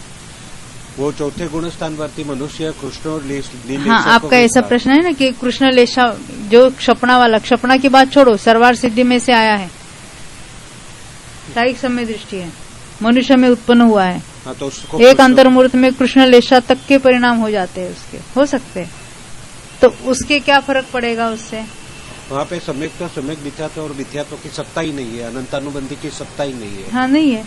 वो चौथे गुण स्थान वर्ती मनुष्य, कृष्ण और नील। हाँ, आपका ऐसा प्रश्न है ना कि कृष्ण लेशा जो क्षपणा वाला, क्षपणा की बात छोड़ो, सर्वार सिद्धि में से आया है, साइक समय दृष्टि है, मनुष्य में उत्पन्न हुआ है। हाँ, तो उसको एक अंतर्मुहूर्त में कृष्ण लेशा तक के परिणाम हो जाते हैं, उसके हो सकते हैं, तो उसके क्या फर्क पड़ेगा उससे? वहाँ पे सम्यक मिथ्यात्व और मिथ्यात्व की सत्ता ही नहीं है, अनंतानुबंधी की सत्ता ही नहीं है। हाँ, नहीं है।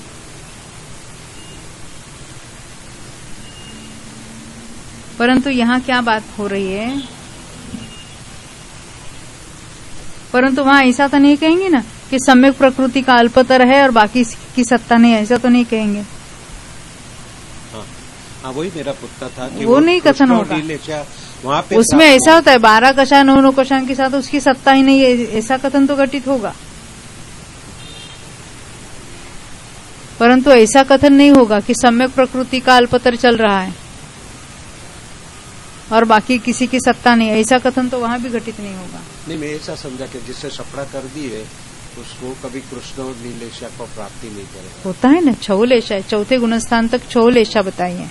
परंतु यहाँ क्या बात हो रही है, परंतु वहां ऐसा तो नहीं कहेंगे ना कि सम्यक प्रकृति का अल्पतर है और बाकी की सत्ता नहीं, ऐसा तो नहीं कहेंगे। हाँ, वही मेरा पूछना था कि वो नहीं कथन होगा। वहाँ पे उसमें ऐसा होता है 12 कषाय 9 कषाय के साथ उसकी सत्ता ही नहीं है, ऐसा कथन तो घटित होगा। परंतु ऐसा कथन नहीं होगा कि सम्यक प्रकृति का अल्पतर चल रहा है और बाकी किसी की सत्ता नहीं, ऐसा कथन तो वहां भी घटित नहीं होगा। नहीं, मैं ऐसा समझा कि जिससे सपड़ा कर दी है उसको कभी कृष्ण और नीलेशा को प्राप्ति नहीं करेगा। होता है ना, छौलेशा है, चौथे गुणस्थान तक छौलेशा बताई है,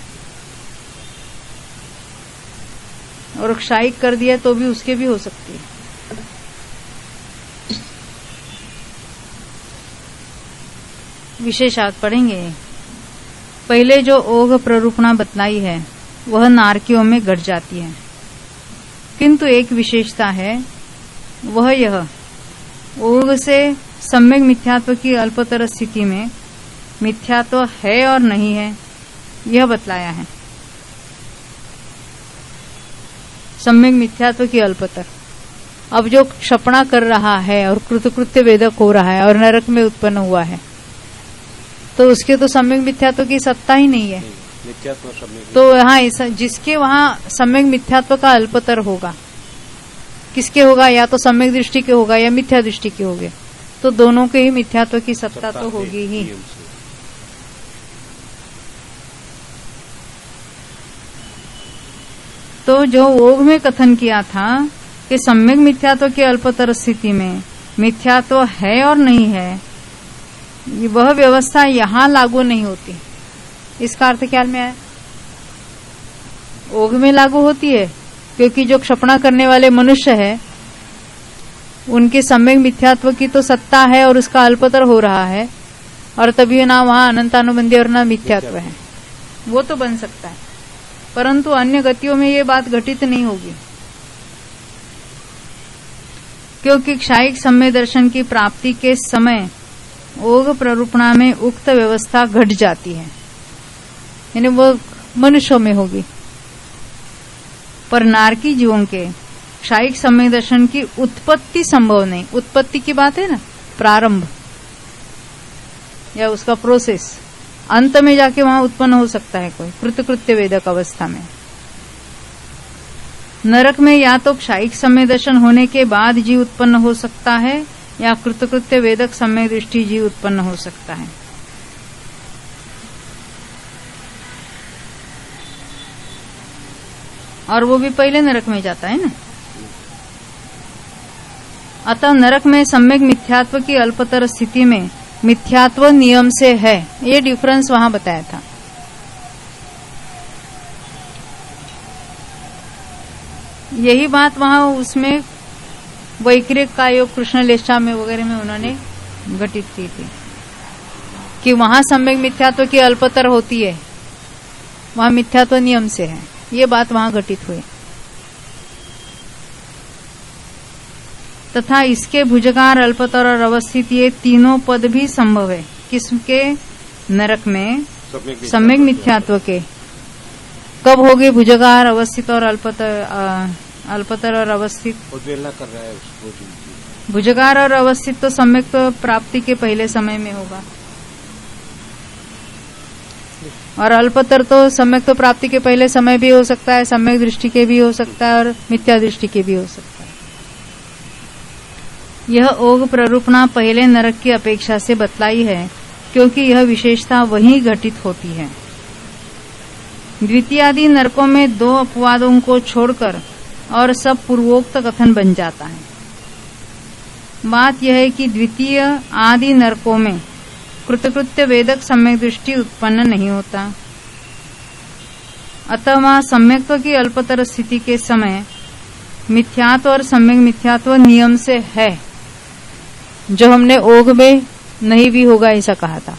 और क्षायिक कर दिया तो भी उसके भी हो सकती है। विशेषात पढ़ेंगे। पहले जो ओघ प्ररूपणा बतलाई है वह नारकियों में घट जाती है, किंतु एक विशेषता है, वह यह ओघ से सम्यक मिथ्यात्व की अल्पतर स्थिति में मिथ्यात्व है और नहीं है यह बतलाया है। सम्यक मिथ्यात्व की अल्पतर, अब जो क्षपणा कर रहा है और कृतकृत्य वेदक हो रहा है और नरक में उत्पन्न हुआ है, तो उसके तो सम्यक मिथ्यात्व की सत्ता ही नहीं है। तो यहाँ ऐसा जिसके वहां सम्यक मिथ्यात्व का अल्पतर होगा, किसके होगा, या तो सम्यक दृष्टि के होगा या मिथ्या दृष्टि के होंगे, तो दोनों के ही मिथ्यात्व की सत्ता तो होगी ही। तो जो ओघ में कथन किया था कि सम्यक मिथ्यात्व की अल्पतर स्थिति में मिथ्यात्व है और नहीं है, वह व्यवस्था यहां लागू नहीं होती। इसका अर्थ क्या में आया? ओघ में लागू होती है, क्योंकि जो क्षपणा करने वाले मनुष्य है उनके सम्यक मिथ्यात्व की तो सत्ता है और उसका अल्पतर हो रहा है, और तभी ना वहां अनंतानुबंधी और ना मिथ्यात्व है, वो तो बन सकता है। परंतु अन्य गतियों में ये बात घटित नहीं होगी, क्योंकि क्षायिक सम्य दर्शन की प्राप्ति के समय ओघ प्ररूपणा में उक्त व्यवस्था घट जाती है, यानी वो मनुष्यों में होगी। पर नारकी जीवों के क्षायिक सम्य दर्शन की उत्पत्ति संभव नहीं। उत्पत्ति की बात है ना, प्रारंभ या उसका प्रोसेस, अंत में जाके वहां उत्पन्न हो सकता है कोई कृतकृत्य वेदक अवस्था में। नरक में या तो क्षायिक सम्य दर्शन होने के बाद जीव उत्पन्न हो सकता है या कृतकृत्य वेदक सम्य दृष्टि जीव उत्पन्न हो सकता है। और वो भी पहले नरक में जाता है ना। अतः नरक में सम्यक मिथ्यात्व की अल्पतर स्थिति में मिथ्यात्व नियम से है, ये डिफरेंस वहां बताया था। यही बात वहां उसमें वैक्रिक का योग कृष्णलेशा में वगैरह में उन्होंने घटित की थी कि वहां सम्यक मिथ्यात्व की अल्पतर होती है, वहां मिथ्यात्व नियम से है, ये बात वहां घटित हुई। तथा इसके भुजगार, अल्पतर और अवस्थित ये तीनों पद भी संभव है। किसके? नरक में सम्यक मिथ्यात्व के। कब होगी भुजगार, अवस्थित और अल्पतर और अवस्थित? उद्वेलना कर रहा है उसको। भुजगार और अवस्थित तो सम्यक प्राप्ति के पहले समय में होगा, और अल्पतर तो सम्यक तो प्राप्ति के पहले समय भी हो सकता है, सम्यक दृष्टि के भी हो सकता है और मिथ्या दृष्टि के भी हो सकता है। यह ओघ प्ररूपणा पहले नरक की अपेक्षा से बतलाई है, क्योंकि यह विशेषता वहीं घटित होती है। द्वितीयादि नरकों में दो अपवादों को छोड़कर और सब पूर्वोक्त कथन बन जाता है। बात यह है कि द्वितीय आदि नरकों में कृतकृत्य वेदक सम्यक दृष्टि उत्पन्न नहीं होता, अतः वहां सम्यक्त्व की अल्पतर स्थिति के समय मिथ्यात्व और सम्यक मिथ्यात्व नियम से है, जो हमने ओघ में नहीं भी होगा ऐसा कहा था।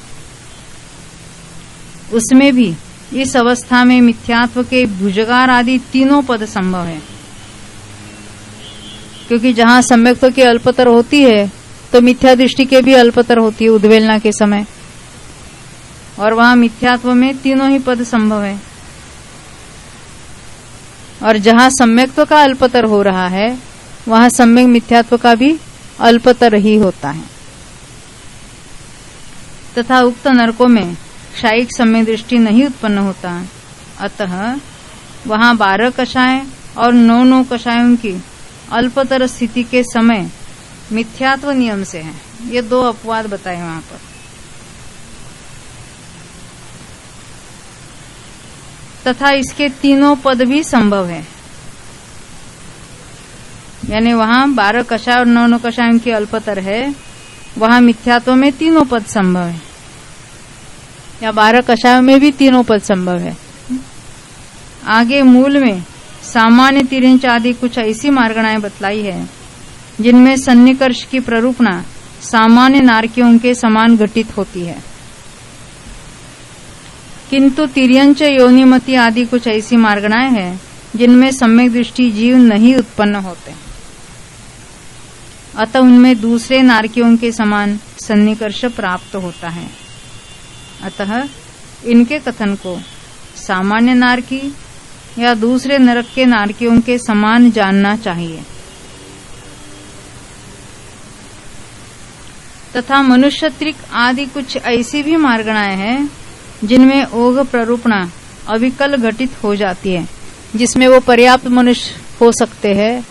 उसमें भी इस अवस्था में मिथ्यात्व के भुजगार आदि तीनों पद संभव है, क्योंकि जहां सम्यक्त्व की अल्पतर होती है तो मिथ्या दृष्टि के भी अल्पतर होती है उद्वेलना के समय, और वहां मिथ्यात्व में तीनों ही पद संभव है। और जहां सम्यक्त्व का अल्पतर हो रहा है वहां सम्यक मिथ्यात्व का भी अल्पतर ही होता है। तथा उक्त नरकों में क्षायिक सम्यक दृष्टि नहीं उत्पन्न होता। अतः वहां 12 कषाय और 9 कषायों की अल्पतर स्थिति के समय मिथ्यात्व नियम से है। ये 2 अपवाद बताए वहां पर। तथा इसके 3 पद भी संभव है, यानी वहां 12 कषाय और 9 कषायों की अल्पतर है, वहां मिथ्यात्व में 3 पद संभव है, या 12 कषायों में भी 3 पद संभव है। आगे मूल में सामान्य तिर्यंच आदि कुछ ऐसी मार्गणाएं बतलाई है जिनमें सन्निकर्ष की प्ररूपणा सामान्य नारकियों के समान घटित होती है, किंतु तिर्यंच योनिमति आदि कुछ ऐसी मार्गणाएं हैं जिनमें सम्यक दृष्टि जीव नहीं उत्पन्न होते, अतः उनमें दूसरे नारकियों के समान सन्निकर्ष प्राप्त होता है। अतः इनके कथन को सामान्य नारकी या दूसरे नरक के नारकियों के समान जानना चाहिए। तथा मनुष्यत्रिक आदि कुछ ऐसी भी मार्गणाएं हैं जिनमें ओघ प्ररूपणा अविकल घटित हो जाती है, जिसमें वो पर्याप्त मनुष्य हो सकते हैं,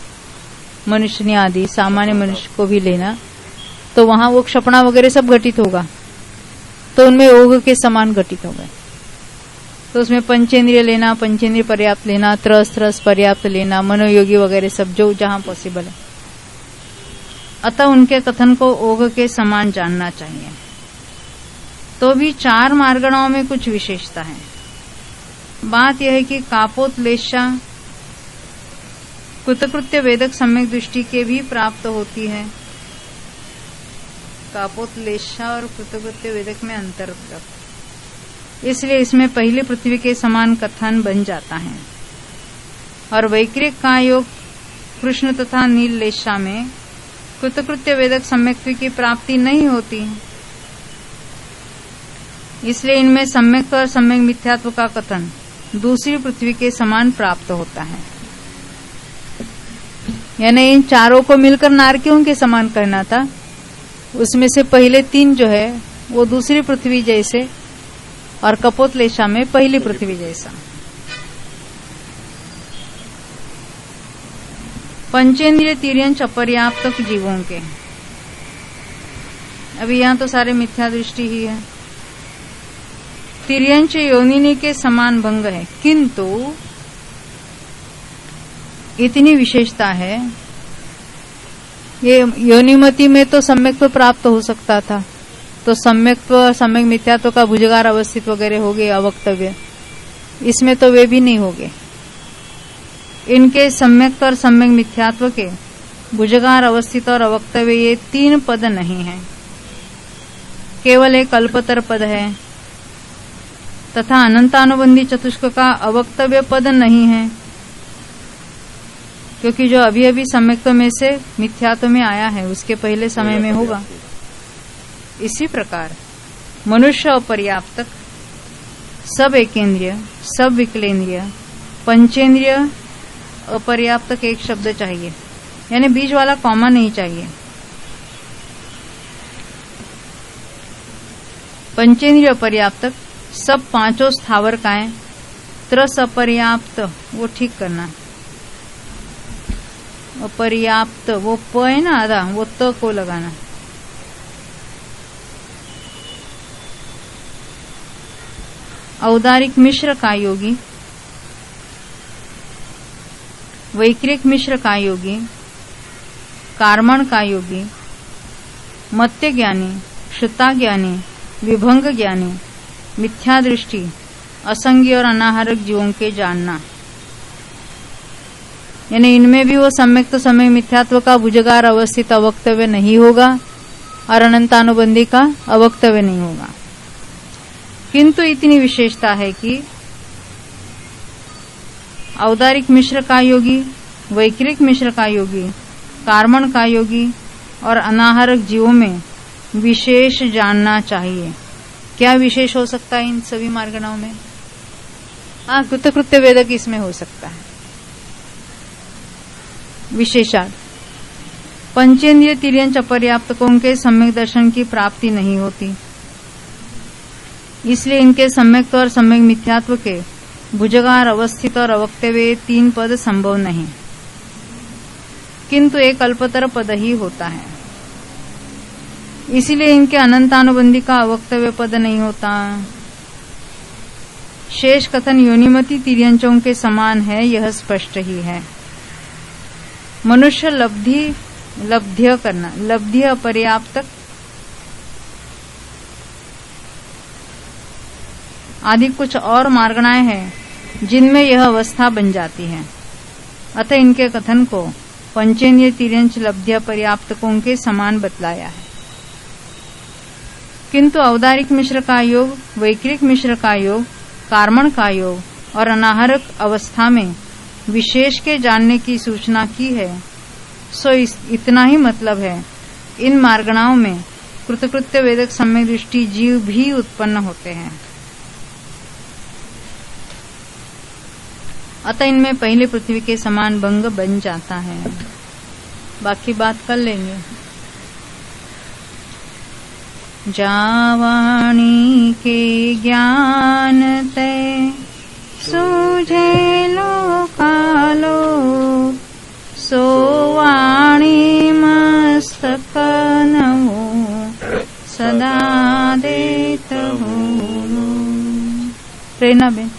मनुष्य आदि सामान्य मनुष्य को भी लेना, तो वहां वो क्षपणा वगैरह सब घटित होगा, तो उनमें ओघ के समान घटित होगा। तो उसमें पंचेंद्रिय लेना, पंचेंद्रिय पर्याप्त लेना, त्रस पर्याप्त लेना, मनोयोगी वगैरह सब जो जहां पॉसिबल है, अतः उनके कथन को ओघ के समान जानना चाहिए। तो भी 4 मार्गणाओं में कुछ विशेषता है। बात यह है कि कापोत्लेशा कृतकृत्य वेदक सम्यक दृष्टि के भी प्राप्त होती है। कापोत्लेशा और कृतकृत्य वेदक में अंतर, इसलिए इसमें पहली पृथ्वी के समान कथन बन जाता है। और वैक्रिक का योग कृष्ण तथा नीललेशा में कृतकृत्य वेदक सम्यक्त्व की प्राप्ति नहीं होती, इसलिए इनमें सम्यक और सम्यक मिथ्यात्व का कथन दूसरी पृथ्वी के समान प्राप्त होता है। यानी इन चारों को मिलकर नारकियों के समान करना था, उसमें से पहले 3 जो है वो दूसरी पृथ्वी जैसे, और कपोतलेशा में पहली पृथ्वी जैसा। पंचेंद्रिय तिर्यंच अपर्याप्त जीवों के, अभी यहाँ तो सारे मिथ्या दृष्टि ही है। तिर्यंच योनिनी के समान भंग है, किंतु इतनी विशेषता है, ये योनिमति में तो सम्यक्त्व प्राप्त हो सकता था, तो सम्यक्त्व सम्यक मिथ्यात्व का भुजगार अवस्थित वगैरह हो गए अवक्तव्य, इसमें तो वे भी नहीं हो गए। इनके सम्यक और सम्यक मिथ्यात्व के भुजगार अवस्थित और अवक्तव्य ये 3 पद नहीं है, केवल एक अल्पतर पद है, तथा अनंतानुबंधी चतुष्क का अवक्तव्य पद नहीं है, क्योंकि जो अभी अभी सम्यक्त्व में से मिथ्यात्व में आया है उसके पहले समय में होगा। इसी प्रकार मनुष्य अपर्याप्तक, सब एकेंद्रिय, सब विकलेंद्रिय, पंचेंद्रिय अपर्याप्तक एक शब्द चाहिए, यानी बीच वाला कॉमा नहीं चाहिए। पंचेंद्रिय अपर्याप्तक, सब 5 स्थावर काएं, त्रस अपर्याप्त वो ठीक करना, अपर्याप्त वो प है ना आधा, वो त को लगाना। औदारिक मिश्र का योगी, वैक्रिक मिश्र का योगी, कार्मण का योगी, मत्य ज्ञानी, श्रुता ज्ञानी, विभंग ज्ञानी, मिथ्या दृष्टि, असंगी और अनाहारक जीवों के जानना, यानी इनमें भी वो सम्यक तो सम्यक मिथ्यात्व का भुजगार अवस्थित अवक्तव्य नहीं होगा और अनंतानुबंधी का अवक्तव्य नहीं होगा, किंतु इतनी विशेषता है कि औदारिक मिश्र का योगी, वैक्रिक मिश्र का योगी, कार्मण का योगी और अनाहारक जीवों में विशेष जानना चाहिए। क्या विशेष हो सकता है इन सभी मार्गणाओं में? कृतकृत्य वेदक इसमें हो सकता है। विशेषार्थ, पंचेंद्रिय तिर्यंच अपर्याप्तकों के सम्यक दर्शन की प्राप्ति नहीं होती, इसलिए इनके सम्यक्त और सम्यक मिथ्यात्व के भुजगार, अवस्थित और अवक्तव्य 3 पद संभव नहीं, किंतु एक अल्पतर पद ही होता है। इसीलिए इनके अनंतानुबंधी का अवक्तव्य पद नहीं होता। शेष कथन योनिमति तिर्यंचों के समान है, यह स्पष्ट ही है। मनुष्य लब्ध्य करना, लब्ध्य अपर्याप्त आदि कुछ और मार्गणाएं हैं जिनमें यह अवस्था बन जाती है। अतः इनके कथन को पंचेन्द्रिय तिर्यंच लब्ध्य पर्याप्तकों के समान बतलाया है। किंतु औदारिक मिश्र का योग, वैक्रिक मिश्र का योग, कार्मण का योग और अनाहरक अवस्था में विशेष के जानने की सूचना की है, सो इतना ही मतलब है। इन मार्गणाओं में कृतकृत्य वेदक सम्यक दृष्टि जीव भी उत्पन्न होते हैं। अतः इनमें पहले पृथ्वी के समान भंग बन जाता है। बाकी बात कर लेंगे। जावाणी के ज्ञान ते सूझे लोकालो, सोवाणी मस्तक नमो सदा देत हो। प्रेरणा बेन।